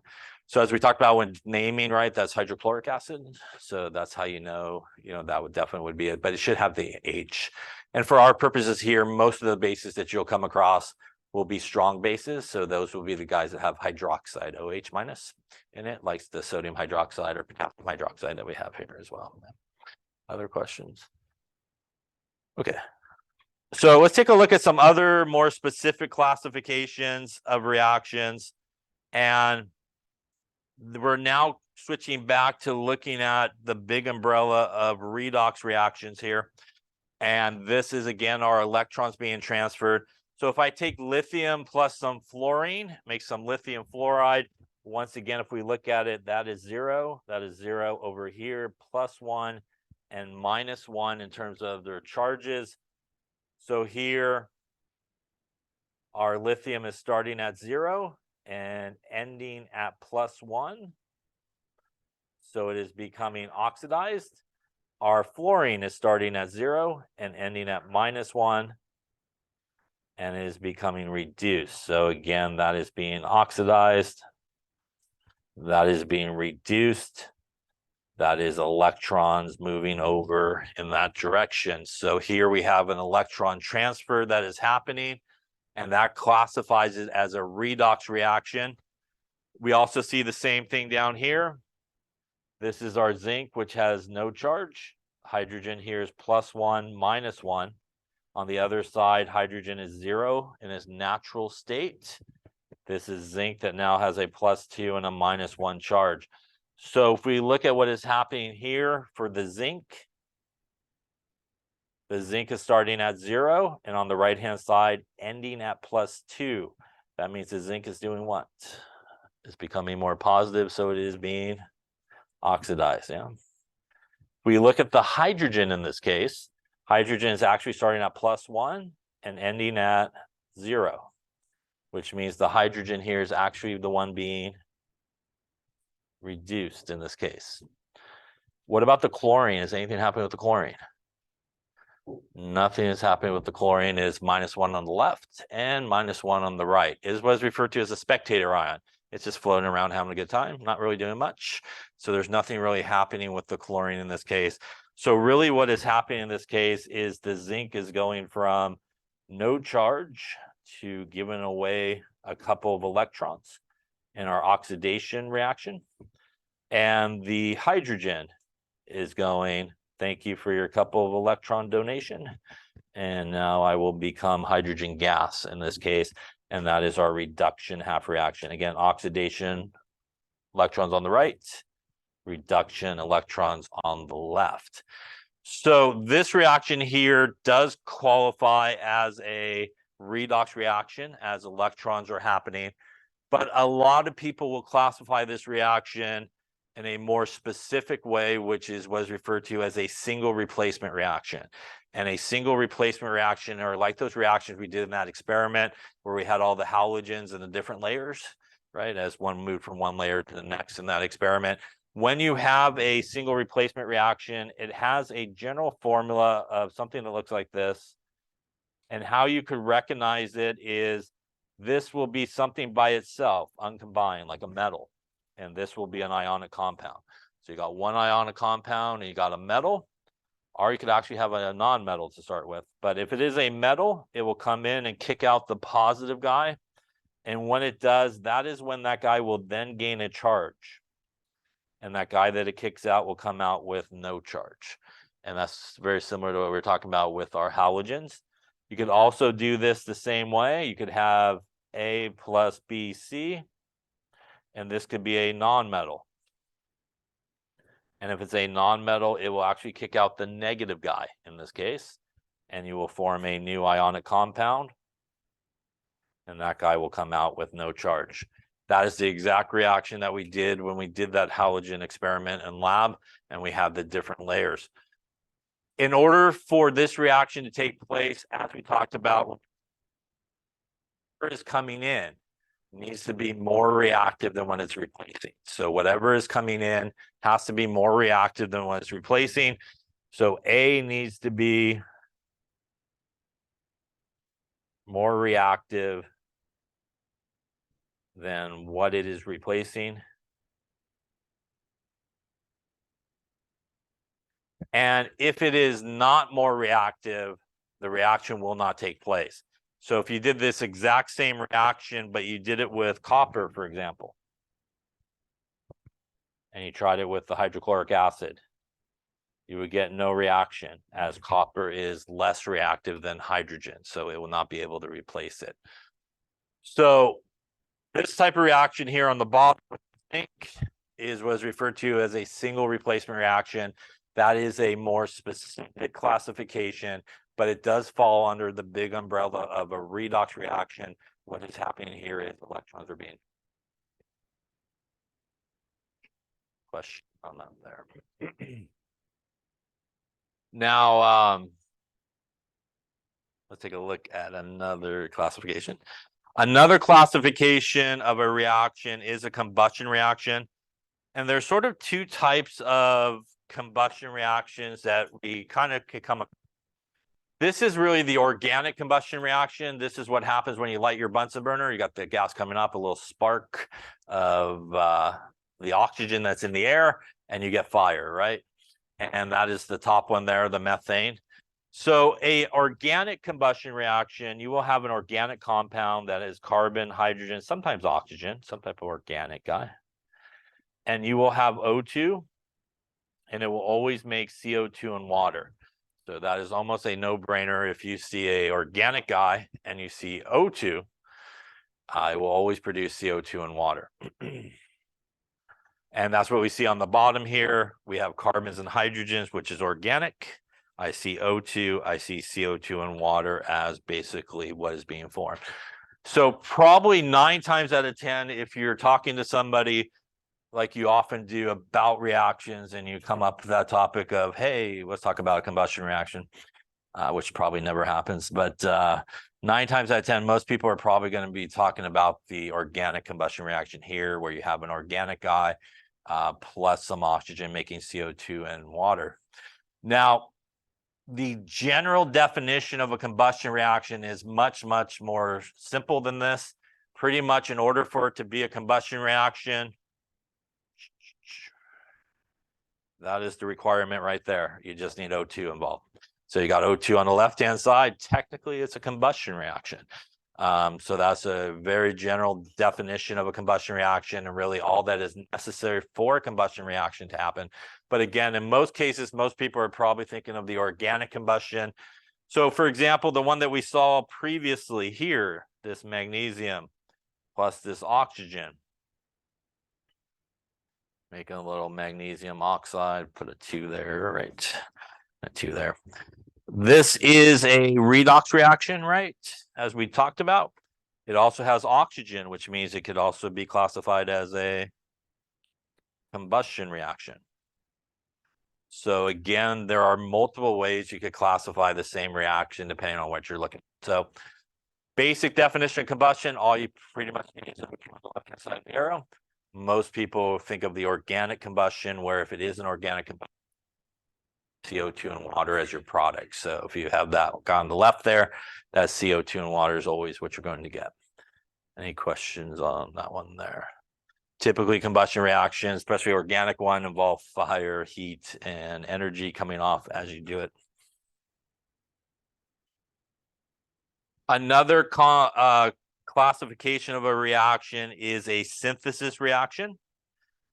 So as we talked about when naming, right, that's hydrochloric acid. So that's how that would definitely be it, but it should have the H. And for our purposes here, most of the bases that you'll come across will be strong bases. So those will be the guys that have hydroxide, OH- in it, like the sodium hydroxide or potassium hydroxide that we have here as well. Other questions? Okay. So let's take a look at some other more specific classifications of reactions. And we're now switching back to looking at the big umbrella of redox reactions here. And this is, again, our electrons being transferred. So if I take lithium plus some fluorine, make some lithium fluoride. Once again, if we look at it, that is 0. That is 0 over here, +1 and -1 in terms of their charges. So here, our lithium is starting at 0 and ending at +1. So it is becoming oxidized. Our fluorine is starting at 0 and ending at -1. And it is becoming reduced. So again, that is being oxidized. That is being reduced. That is electrons moving over in that direction. So here we have an electron transfer that is happening, and that classifies it as a redox reaction. We also see the same thing down here. This is our zinc, which has no charge. Hydrogen here is +1, -1. On the other side, hydrogen is 0 in its natural state. This is zinc that now has a +2 and a -1 charge. So if we look at what is happening here for the zinc is starting at 0, and on the right-hand side, ending at +2. That means the zinc is doing what? It's becoming more positive, so it is being oxidized. Yeah. We look at the hydrogen in this case. Hydrogen is actually starting at +1 and ending at 0, which means the hydrogen here is actually the one being reduced in this case. What about the chlorine? Is anything happening with the chlorine? Nothing is happening with the chlorine. Is -1 on the left and -1 on the right. It is what is referred to as a spectator ion. It's just floating around having a good time, not really doing much. So there's nothing really happening with the chlorine in this case. So really what is happening in this case is the zinc is going from no charge to giving away a couple of electrons in our oxidation reaction. And the hydrogen is going, thank you for your couple of electron donation. And now I will become hydrogen gas in this case. And that is our reduction half reaction. Again, oxidation, electrons on the right, reduction, electrons on the left. So this reaction here does qualify as a redox reaction as electrons are happening. But a lot of people will classify this reaction in a more specific way, which is what is referred to as a single replacement reaction. And a single replacement reaction are like those reactions we did in that experiment where we had all the halogens and the different layers, right? As one moved from one layer to the next in that experiment. When you have a single replacement reaction, it has a general formula of something that looks like this. And how you could recognize it is this will be something by itself, uncombined, like a metal. And this will be an ionic compound. So you got one ionic compound and you got a metal, or you could actually have a non-metal to start with. But if it is a metal, it will come in and kick out the positive guy. And when it does, that is when that guy will then gain a charge. And that guy that it kicks out will come out with no charge. And that's very similar to what we were talking about with our halogens. You could also do this the same way. You could have A plus BC. And this could be a non-metal. And if it's a non-metal, it will actually kick out the negative guy in this case. And you will form a new ionic compound. And that guy will come out with no charge. That is the exact reaction that we did when we did that halogen experiment in lab. And we have the different layers. In order for this reaction to take place, as we talked about, whatever is coming in needs to be more reactive than when it's replacing. So whatever is coming in has to be more reactive than when it's replacing. So A needs to be more reactive than what it is replacing. And if it is not more reactive, the reaction will not take place. So if you did this exact same reaction, but you did it with copper, for example, and you tried it with the hydrochloric acid, you would get no reaction, as copper is less reactive than hydrogen, so it will not be able to replace it. So this type of reaction here on the bottom, I think, is what is referred to as a single replacement reaction. That is a more specific classification, but it does fall under the big umbrella of a redox reaction. What is happening here is electrons are being question on that there. Now, let's take a look at another classification. Another classification of a reaction is a combustion reaction. And there's sort of two types of combustion reactions that we kind of could come up. This is really the organic combustion reaction. This is what happens when you light your Bunsen burner. You got the gas coming up, a little spark of the oxygen that's in the air, and you get fire, right? And that is the top one there, the methane. So a organic combustion reaction, you will have an organic compound that is carbon, hydrogen, sometimes oxygen, some type of organic guy. And you will have O2, and it will always make CO2 and water. So that is almost a no-brainer. If you see a organic guy and you see O2, it will always produce CO2 and water. And that's what we see on the bottom here. We have carbons and hydrogens, which is organic. I see O2, I see CO2 and water as basically what is being formed. So probably 9 times out of 10, if you're talking to somebody like you often do about reactions and you come up with that topic of, hey, let's talk about a combustion reaction, which probably never happens. But 9 times out of 10, most people are probably going to be talking about the organic combustion reaction here, where you have an organic guy plus some oxygen, making CO2 and water. Now, the general definition of a combustion reaction is much, much more simple than this. Pretty much in order for it to be a combustion reaction, that is the requirement right there. You just need O2 involved. So you got O2 on the left-hand side. Technically, it's a combustion reaction. So that's a very general definition of a combustion reaction and really all that is necessary for a combustion reaction to happen. But again, in most cases, most people are probably thinking of the organic combustion. So for example, the one that we saw previously here, this magnesium plus this oxygen, making a little magnesium oxide, put a 2 there, right? A 2 there. This is a redox reaction, right? As we talked about. It also has oxygen, which means it could also be classified as a combustion reaction. So again, there are multiple ways you could classify the same reaction depending on what you're looking at. So basic definition of combustion, all you pretty much need is the left-hand side of the arrow. Most people think of the organic combustion, where if it is an organic combustion, CO2 and water as your product. So if you have that on the left there, that CO2 and water is always what you're going to get. Any questions on that one there? Typically combustion reactions, especially organic one, involve fire, heat, and energy coming off as you do it. Another classification of a reaction is a synthesis reaction.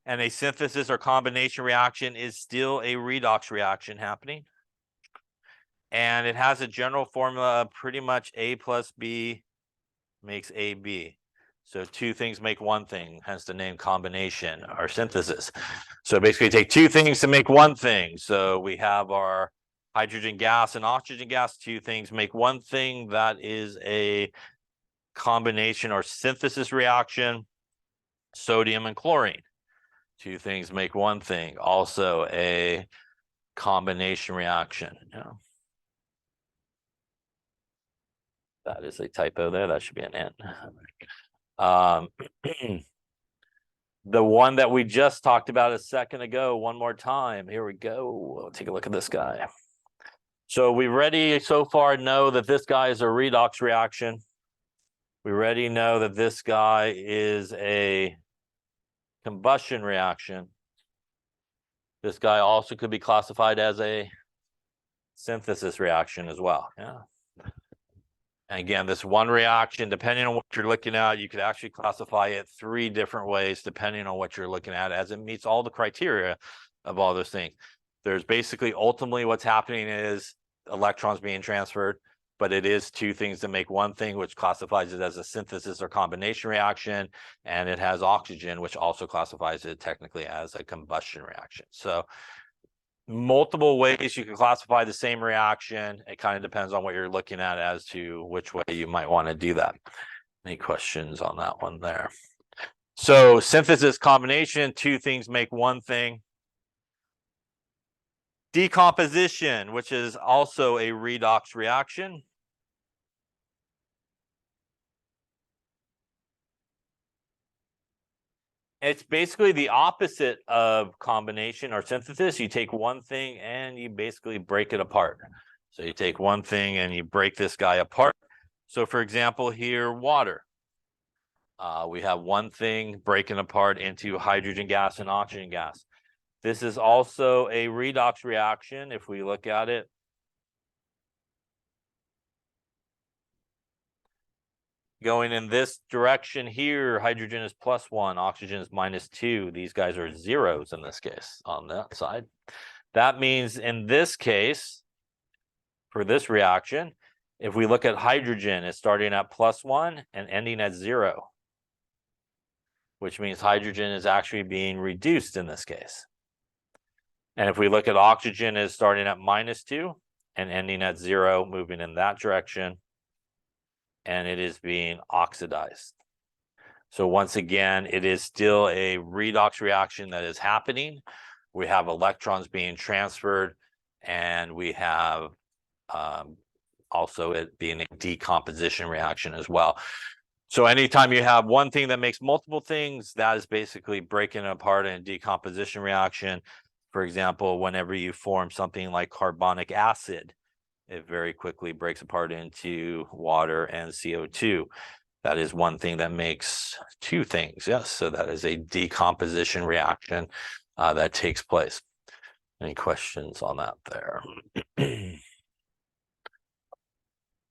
And a synthesis or combination reaction is still a redox reaction happening. And it has a general formula of pretty much A plus B makes AB. So two things make one thing, hence the name combination or synthesis. So basically take two things to make one thing. So we have our hydrogen gas and oxygen gas, two things make one thing. That is a combination or synthesis reaction. Sodium and chlorine. Two things make one thing, also a combination reaction. Yeah. That is a typo there. That should be an N. The one that we just talked about a second ago, one more time. Here we go. We'll take a look at this guy. So we already so far know that this guy is a redox reaction. We already know that this guy is a combustion reaction. This guy also could be classified as a synthesis reaction as well. Yeah. And again, this one reaction, depending on what you're looking at, you could actually classify it 3 different ways, depending on what you're looking at, as it meets all the criteria of all those things. There's basically ultimately what's happening is electrons being transferred, but it is two things that make one thing, which classifies it as a synthesis or combination reaction. And it has oxygen, which also classifies it technically as a combustion reaction. So multiple ways you can classify the same reaction. It kind of depends on what you're looking at as to which way you might want to do that. Any questions on that one there? So synthesis combination, two things make one thing. Decomposition, which is also a redox reaction. It's basically the opposite of combination or synthesis. You take one thing and you basically break it apart. So you take one thing and you break this guy apart. So for example, here, water. We have one thing breaking apart into hydrogen gas and oxygen gas. This is also a redox reaction if we look at it. Going in this direction here, hydrogen is +1, oxygen is -2. These guys are zeros in this case on that side. That means in this case, for this reaction, if we look at hydrogen, it's starting at +1 and ending at 0, which means hydrogen is actually being reduced in this case. And if we look at oxygen, it's starting at -2 and ending at 0, moving in that direction. And it is being oxidized. So once again, it is still a redox reaction that is happening. We have electrons being transferred, and we have also it being a decomposition reaction as well. So anytime you have one thing that makes multiple things, that is basically breaking it apart in a decomposition reaction. For example, whenever you form something like carbonic acid, it very quickly breaks apart into water and CO2. That is one thing that makes two things. Yes, so that is a decomposition reaction that takes place. Any questions on that there?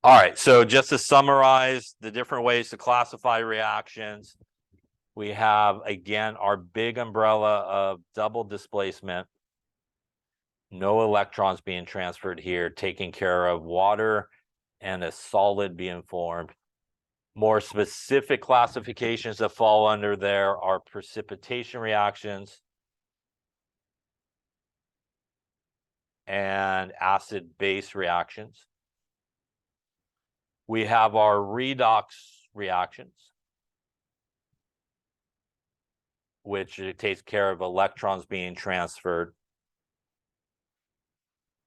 All right, so just to summarize the different ways to classify reactions, we have, again, our big umbrella of double displacement, no electrons being transferred here, taking care of water and a solid being formed. More specific classifications that fall under there are precipitation reactions and acid-base reactions. We have our redox reactions, which it takes care of electrons being transferred.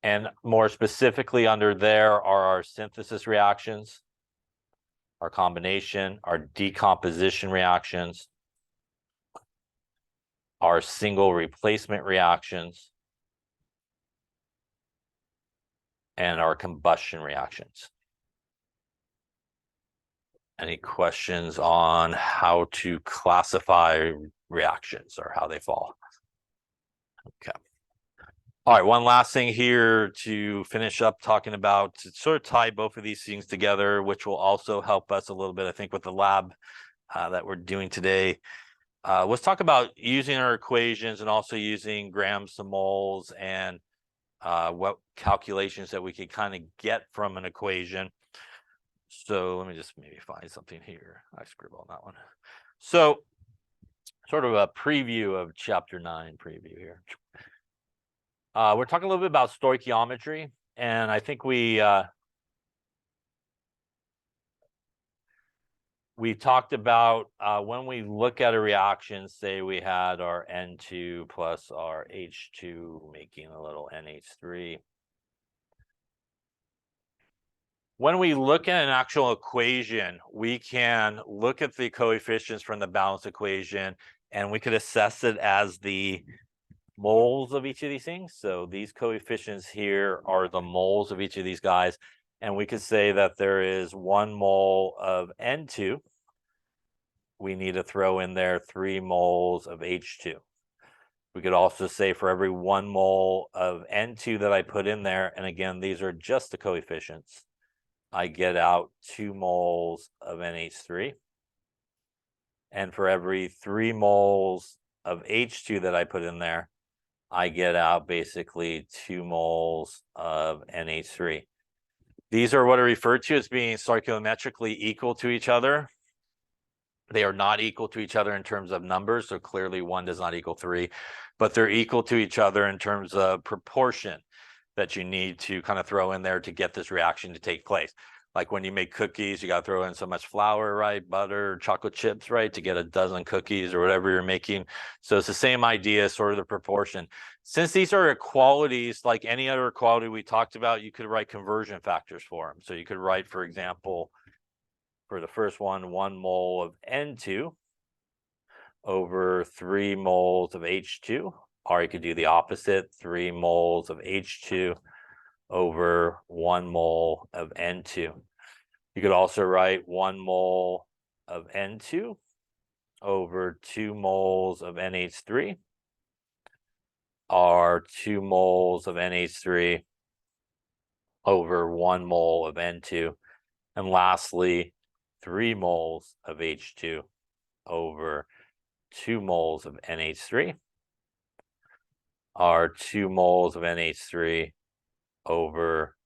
And more specifically under there are our synthesis reactions, our combination, our decomposition reactions, our single replacement reactions, and our combustion reactions. Any questions on how to classify reactions or how they fall? Okay. All right, one last thing here to finish up talking about, to sort of tie both of these things together, which will also help us a little bit, I think, with the lab that we're doing today. Let's talk about using our equations and also using grams to moles and what calculations that we could kind of get from an equation. So let me just maybe find something here. I scribbled on that one. So sort of a preview of chapter 9 preview here. We're talking a little bit about stoichiometry, and I think we talked about when we look at a reaction, say we had our N2 plus our H2 making a little NH3. When we look at an actual equation, we can look at the coefficients from the balance equation, and we could assess it as the moles of each of these things. So these coefficients here are the moles of each of these guys. And we could say that there is 1 mole of N2. We need to throw in there 3 moles of H2. We could also say for every 1 mole of N2 that I put in there, and again, these are just the coefficients, I get out 2 moles of NH3. And for every 3 moles of H2 that I put in there, I get out basically 2 moles of NH3. These are what are referred to as being stoichiometrically equal to each other. They are not equal to each other in terms of numbers, so clearly 1 does not equal 3, but they're equal to each other in terms of proportion that you need to kind of throw in there to get this reaction to take place. Like when you make cookies, you got to throw in so much flour, right? Butter, chocolate chips, right? To get a dozen cookies or whatever you're making. So it's the same idea, sort of the proportion. Since these are equalities, like any other equality we talked about, you could write conversion factors for them. So you could write, for example, for the first one, 1 mole of N2 over 3 moles of H2. Or you could do the opposite, 3 moles of H2 over 1 mole of N2. You could also write 1 mole of N2 over 2 moles of NH3, or 2 moles of NH3 over 1 mole of N2. And lastly, 3 moles of H2 over 2 moles of NH3, or 2 moles of NH3 over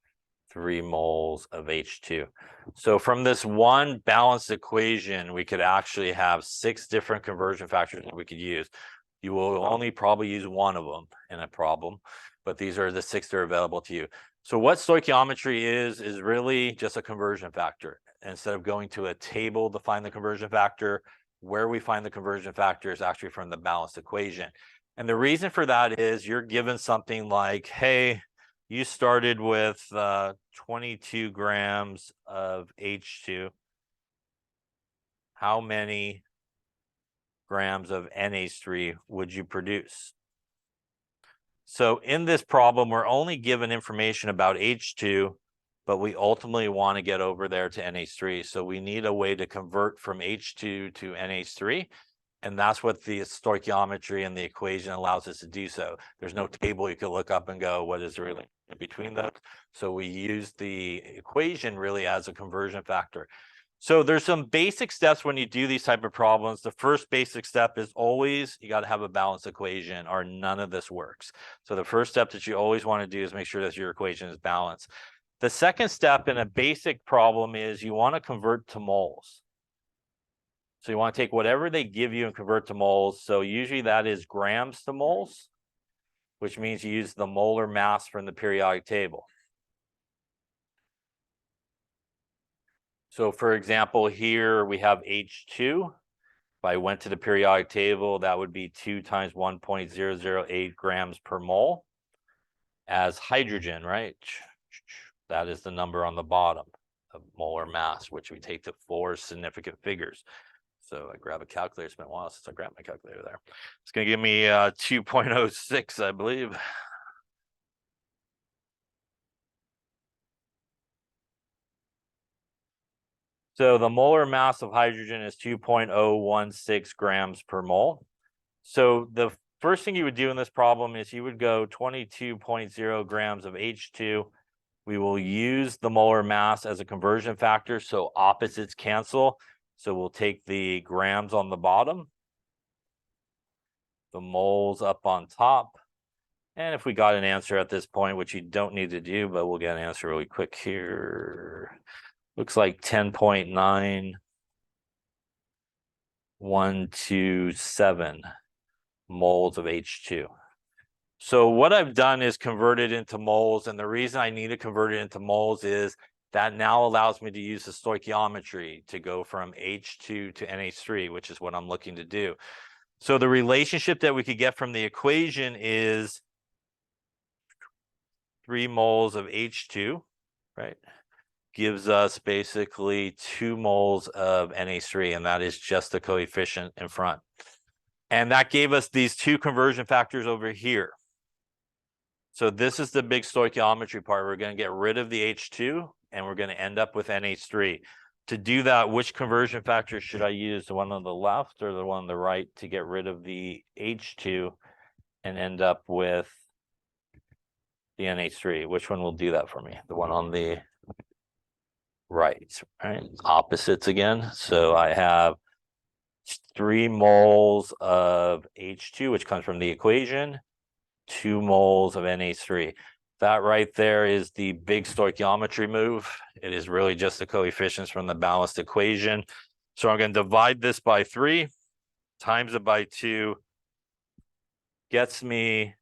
3 moles of H2. So from this one balanced equation, we could actually have 6 different conversion factors that we could use. You will only probably use one of them in a problem, but these are the 6 that are available to you. So what stoichiometry is really just a conversion factor. Instead of going to a table to find the conversion factor, where we find the conversion factor is actually from the balanced equation. And the reason for that is you're given something like, hey, you started with 22 grams of H2. how many grams of NH3 would you produce? So in this problem, we're only given information about H2, but we ultimately want to get over there to NH3. So we need a way to convert from H2 to NH3. And that's what the stoichiometry and the equation allows us to do so. There's no table you can look up and go, what is the relation between those? So we use the equation really as a conversion factor. So there's some basic steps when you do these type of problems. The first basic step is always, you got to have a balanced equation or none of this works. So the first step that you always want to do is make sure that your equation is balanced. The second step in a basic problem is you want to convert to moles. So you want to take whatever they give you and convert to moles. So usually that is grams to moles, which means you use the molar mass from the periodic table. So for example, here we have H2. If I went to the periodic table, that would be 2 times 1.008 grams per mole. As hydrogen, right? That is the number on the bottom of molar mass, which we take to 4 significant figures. So I grab a calculator, it's been a while since I grabbed my calculator there. It's going to give me 2.06, I believe. So the molar mass of hydrogen is 2.016 grams per mole. So the first thing you would do in this problem is you would go 22.0 grams of H2. We will use the molar mass as a conversion factor, so opposites cancel. So we'll take the grams on the bottom, the moles up on top. And if we got an answer at this point, which you don't need to do, but we'll get an answer really quick here. Looks like 10.9127 moles of H2. So what I've done is convert it into moles. And the reason I need to convert it into moles is that now allows me to use the stoichiometry to go from H2 to NH3, which is what I'm looking to do. So the relationship that we could get from the equation is 3 moles of H2, right? Gives us basically 2 moles of NH3, and that is just the coefficient in front. And that gave us these 2 conversion factors over here. So this is the big stoichiometry part. We're going to get rid of the H2, and we're going to end up with NH3. To do that, which conversion factor should I use? The one on the left or the one on the right to get rid of the H2 and end up with the NH3? Which one will do that for me? The one on the right, right? Opposites again. So I have 3 moles of H2, which comes from the equation, 2 moles of NH3. That right there is the big stoichiometry move. It is really just the coefficients from the balanced equation. So I'm going to divide this by 3, times it by 2, gets me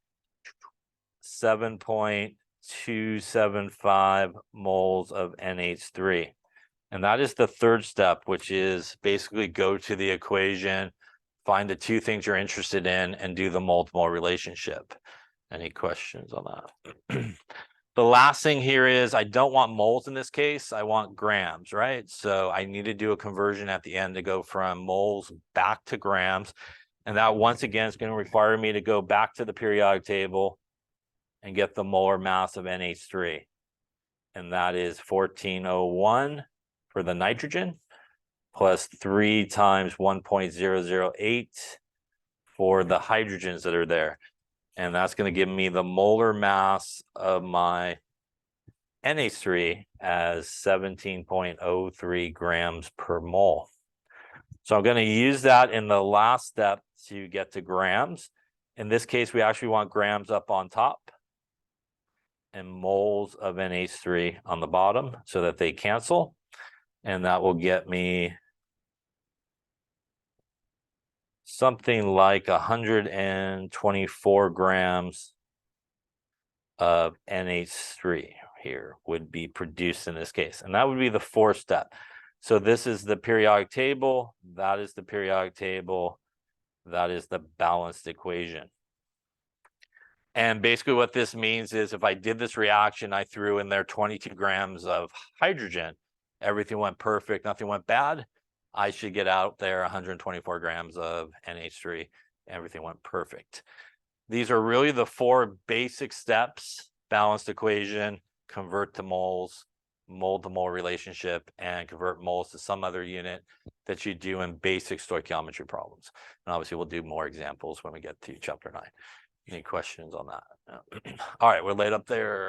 7.275 moles of NH3. And that is the third step, which is basically go to the equation, find the 2 things you're interested in, and do the mole-to-mole relationship. Any questions on that? The last thing here is I don't want moles in this case. I want grams, right? So I need to do a conversion at the end to go from moles back to grams. And that once again is going to require me to go back to the periodic table and get the molar mass of NH3. And that is 1401 for the nitrogen, plus 3 times 1.008 for the hydrogens that are there. And that's going to give me the molar mass of my NH3 as 17.03 grams per mole. So I'm going to use that in the last step to get to grams. In this case, we actually want grams up on top and moles of NH3 on the bottom so that they cancel. And that will get me something like 124 grams of NH3 here would be produced in this case. And that would be the 4th step. So this is the periodic table. That is the periodic table. That is the balanced equation. And basically what this means is if I did this reaction, I threw in there 22 grams of hydrogen, everything went perfect, nothing went bad. I should get out there 124 grams of NH3. Everything went perfect. These are really the 4 basic steps: balanced equation, convert to moles, mole to mole relationship, and convert moles to some other unit that you do in basic stoichiometry problems. And obviously we'll do more examples when we get to chapter 9. Any questions on that? All right, we're laid up there.